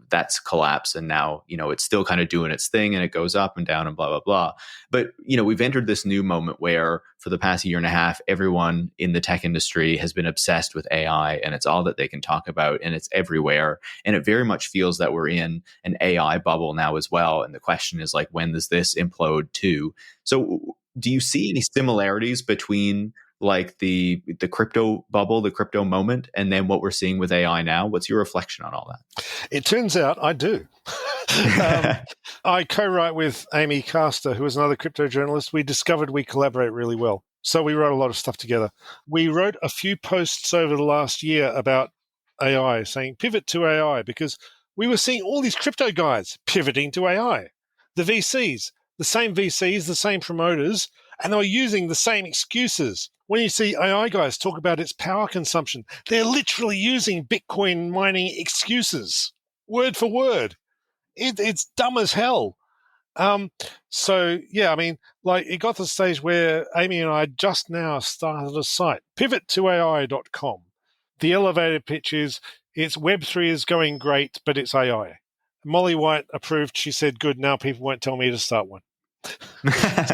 that's collapsed, and now it's still kind of doing its thing, and it goes up and down and blah blah blah. But we've entered this new moment where for the past year and a half, everyone in the tech industry has been obsessed with AI, and it's all that they can talk about, and it's everywhere, and it very much feels that we're in an AI bubble now as well. And the question is, when does this implode too? So do you see any similarities between the crypto bubble, the crypto moment, and then what we're seeing with AI now? What's your reflection on all that? It turns out I do. I co-write with Amy Castor, who is another crypto journalist. We discovered we collaborate really well. So we wrote a lot of stuff together. We wrote a few posts over the last year about AI, saying pivot to AI, because we were seeing all these crypto guys pivoting to AI. The VCs, the same promoters, and they were using the same excuses. When you see AI guys talk about its power consumption, they're literally using Bitcoin mining excuses, word for word. It's dumb as hell. So, yeah, it got to the stage where Amy and I just now started a site, pivot2ai.com. The elevator pitch is, it's Web3 is going great, but it's AI. Molly White approved. She said, good, now people won't tell me to start one.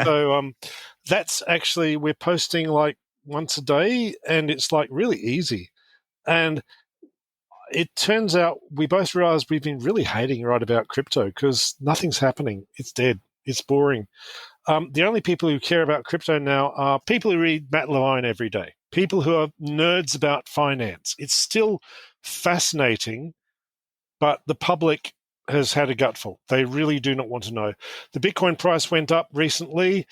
So that's actually, we're posting once a day, and it's really easy. And it turns out we both realized we've been really hating right about crypto because nothing's happening. It's dead. It's boring. The only people who care about crypto now are people who read Matt Levine every day, people who are nerds about finance. It's still fascinating, but the public has had a gutful. They really do not want to know. The Bitcoin price went up recently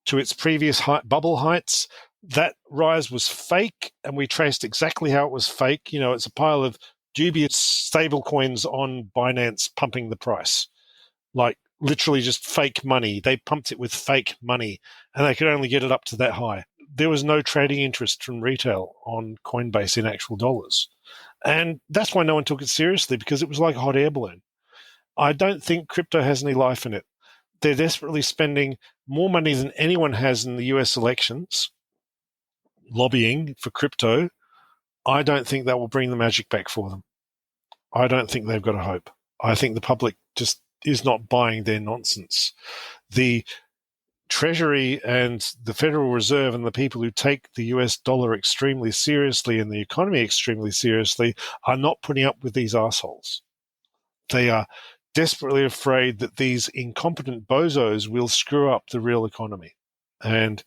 to its previous bubble heights. That rise was fake, and we traced exactly how it was fake. It's a pile of dubious stable coins on Binance pumping the price. Literally just fake money. They pumped it with fake money, and they could only get it up to that high. There was no trading interest from retail on Coinbase in actual dollars. And that's why no one took it seriously, because it was like a hot air balloon. I don't think crypto has any life in it. They're desperately spending more money than anyone has in the US elections lobbying for crypto. I don't think that will bring the magic back for them. I don't think they've got a hope. I think the public just is not buying their nonsense. The Treasury and the Federal Reserve and the people who take the US dollar extremely seriously and the economy extremely seriously are not putting up with these assholes. They are desperately afraid that these incompetent bozos will screw up the real economy. And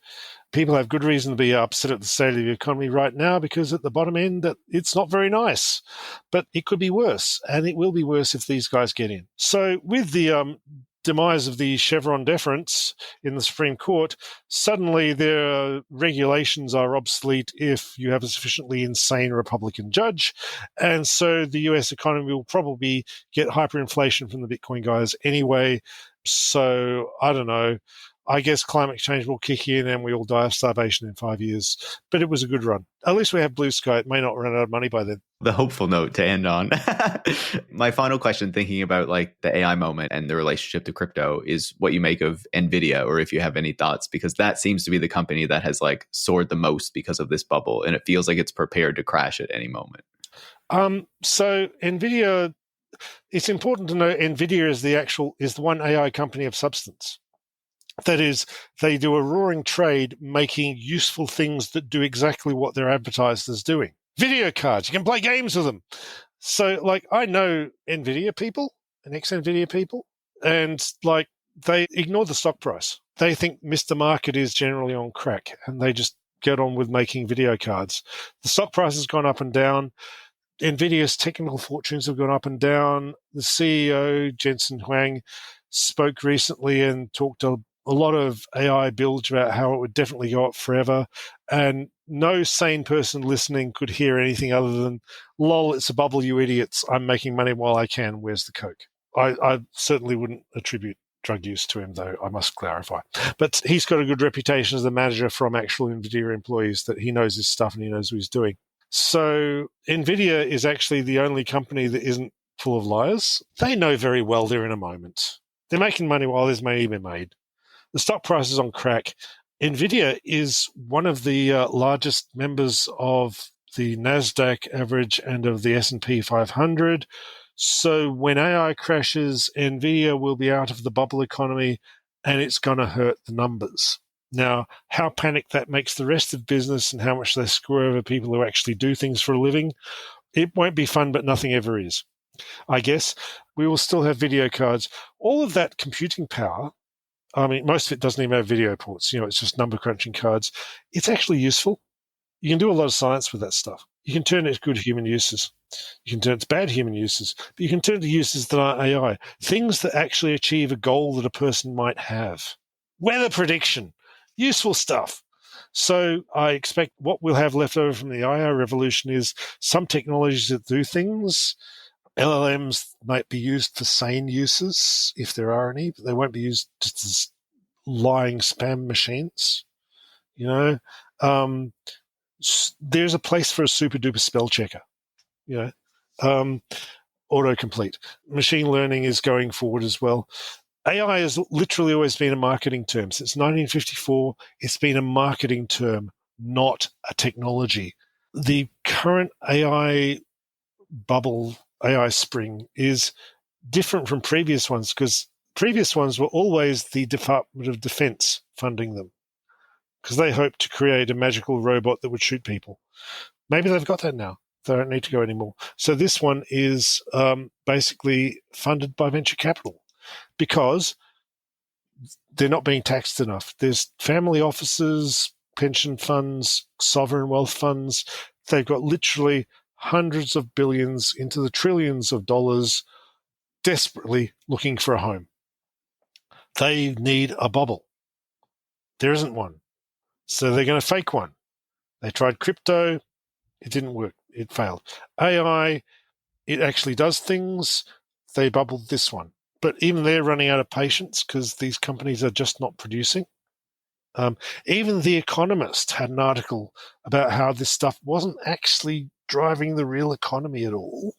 people have good reason to be upset at the state of the economy right now, because at the bottom end, it's not very nice. But it could be worse, and it will be worse if these guys get in. So with the demise of the Chevron deference in the Supreme Court, suddenly their regulations are obsolete if you have a sufficiently insane Republican judge. And so the US economy will probably get hyperinflation from the Bitcoin guys anyway. So I don't know. I guess climate change will kick in and we all die of starvation in 5 years. But it was a good run. At least we have Bluesky. It may not run out of money by then. The hopeful note to end on. My final question, thinking about the AI moment and the relationship to crypto, is what you make of NVIDIA, or if you have any thoughts, because that seems to be the company that has soared the most because of this bubble, and it feels like it's prepared to crash at any moment. So NVIDIA, it's important to know NVIDIA is the one AI company of substance. That is, they do a roaring trade making useful things that do exactly what they're advertised as doing. Video cards, you can play games with them. So, I know NVIDIA people and ex-NVIDIA people, and, they ignore the stock price. They think Mr. Market is generally on crack, and they just get on with making video cards. The stock price has gone up and down. NVIDIA's technical fortunes have gone up and down. The CEO, Jensen Huang, spoke recently and talked a lot of AI bilge about how it would definitely go up forever. And no sane person listening could hear anything other than, lol, it's a bubble, you idiots. I'm making money while I can. Where's the Coke? I certainly wouldn't attribute drug use to him, though, I must clarify. But he's got a good reputation as a manager from actual NVIDIA employees, that he knows his stuff and he knows what he's doing. So NVIDIA is actually the only company that isn't full of liars. They know very well they're in a moment. They're making money while there's money being made. The stock price is on crack. NVIDIA is one of the largest members of the NASDAQ average and of the S&P 500. So when AI crashes, NVIDIA will be out of the bubble economy and it's going to hurt the numbers. Now, how panicked that makes the rest of business and how much they screw over people who actually do things for a living, it won't be fun, but nothing ever is. I guess we will still have video cards. All of that computing power, I mean, most of it doesn't even have video ports. It's just number crunching cards. It's actually useful. You can do a lot of science with that stuff. You can turn it to good human uses. You can turn it to bad human uses. But you can turn it to uses that are AI. Things that actually achieve a goal that a person might have. Weather prediction. Useful stuff. So I expect what we'll have left over from the AI revolution is some technologies that do things. LLMs might be used for sane uses, if there are any, but they won't be used just as lying spam machines. There's a place for a super duper spell checker. Autocomplete. Machine learning is going forward as well. AI has literally always been a marketing term. Since 1954, it's been a marketing term, not a technology. The current AI bubble, AI spring, is different from previous ones because previous ones were always the Department of Defense funding them because they hoped to create a magical robot that would shoot people. Maybe they've got that now. They don't need to go anymore. So this one is basically funded by venture capital because they're not being taxed enough. There's family offices, pension funds, sovereign wealth funds. They've got literally hundreds of billions into the trillions of dollars desperately looking for a home. They need a bubble. There isn't one. So they're going to fake one. They tried crypto. It didn't work. It failed. AI, it actually does things. They bubbled this one. But even they're running out of patience because these companies are just not producing. Even The Economist had an article about how this stuff wasn't actually driving the real economy at all.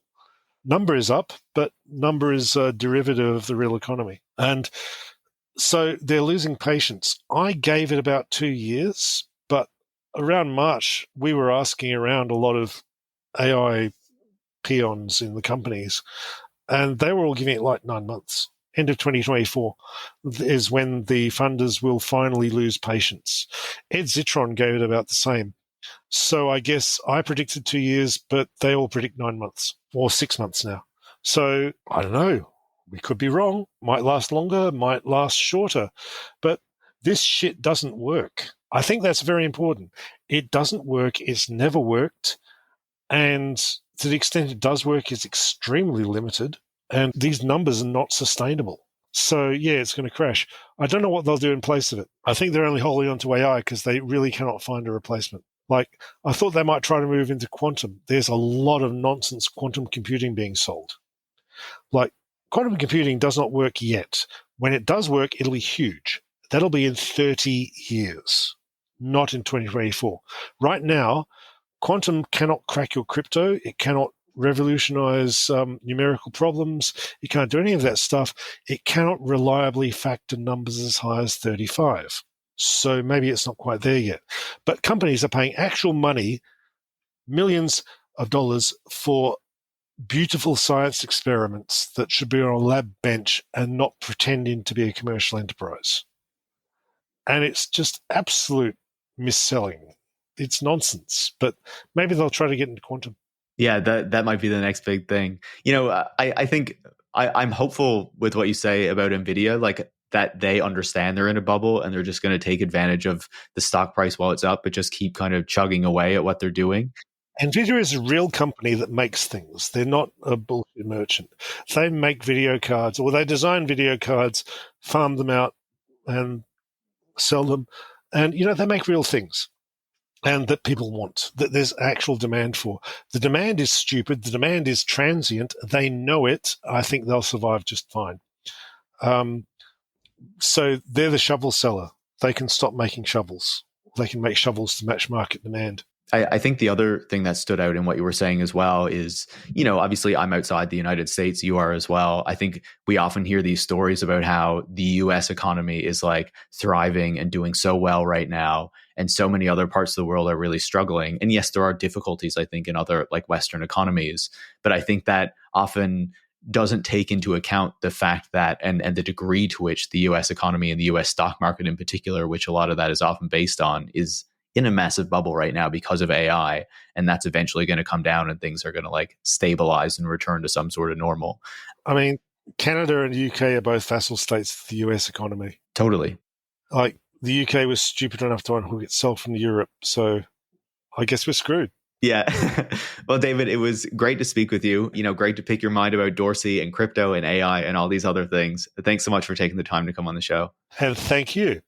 Number is up, but number is a derivative of the real economy. And so they're losing patience. I gave it about 2 years, but around March, we were asking around a lot of AI peons in the companies, and they were all giving it like 9 months. End of 2024 is when the funders will finally lose patience. Ed Zitron gave it about the same. So I guess I predicted 2 years, but they all predict 9 months or 6 months now. So I don't know. We could be wrong. Might last longer, might last shorter. But this shit doesn't work. I think that's very important. It doesn't work. It's never worked. And to the extent it does work, it's extremely limited. And these numbers are not sustainable. So, yeah, it's going to crash. I don't know what they'll do in place of it. I think they're only holding on to AI because they really cannot find a replacement. Like, I thought they might try to move into quantum. There's a lot of nonsense quantum computing being sold. Like, quantum computing does not work yet. When it does work, it'll be huge. That'll be in 30 years, not in 2024. Right now, quantum cannot crack your crypto. It cannot revolutionize numerical problems. It can't do any of that stuff. It cannot reliably factor numbers as high as 35. So maybe it's not quite there yet. But companies are paying actual money, millions of dollars, for beautiful science experiments that should be on a lab bench and not pretending to be a commercial enterprise. And it's just absolute mis-selling. It's nonsense. But maybe they'll try to get into quantum. Yeah, that might be the next big thing. I think I'm hopeful with what you say about NVIDIA, like that they understand they're in a bubble and they're just going to take advantage of the stock price while it's up, but just keep kind of chugging away at what they're doing. NVIDIA is a real company that makes things. They're not a bullshit merchant. They make video cards, or they design video cards, farm them out, and sell them. And, they make real things. And that people want, that there's actual demand for. The demand is stupid. The demand is transient. They know it. I think they'll survive just fine. So they're the shovel seller. They can stop making shovels. They can make shovels to match market demand. I think the other thing that stood out in what you were saying as well is, obviously I'm outside the United States, you are as well. I think we often hear these stories about how the US economy is like thriving and doing so well right now, and so many other parts of the world are really struggling. And yes, there are difficulties, I think, in other like Western economies, but I think that often doesn't take into account the fact that and the degree to which the US economy and the US stock market in particular, which a lot of that is often based on, is in a massive bubble right now because of AI. And that's eventually going to come down and things are going to like stabilize and return to some sort of normal. I mean, Canada and the UK are both vassal states of the US economy. Totally. Like the UK was stupid enough to unhook itself from Europe. So I guess we're screwed. Yeah. Well, David, it was great to speak with you. Great to pick your mind about Dorsey and crypto and AI and all these other things. Thanks so much for taking the time to come on the show. And thank you.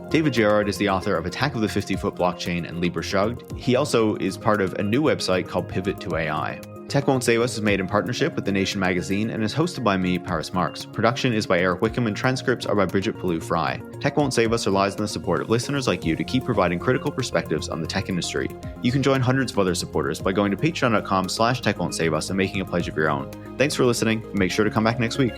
David Gerard is the author of Attack of the 50-Foot Blockchain and Libra Shrugged. He also is part of a new website called Pivot to AI. Tech Won't Save Us is made in partnership with The Nation magazine and is hosted by me, Paris Marx. Production is by Eric Wickham and transcripts are by Brigitte Pawliw-Fry. Tech Won't Save Us relies on the support of listeners like you to keep providing critical perspectives on the tech industry. You can join hundreds of other supporters by going to patreon.com/techwon'tsave us and making a pledge of your own. Thanks for listening, and make sure to come back next week.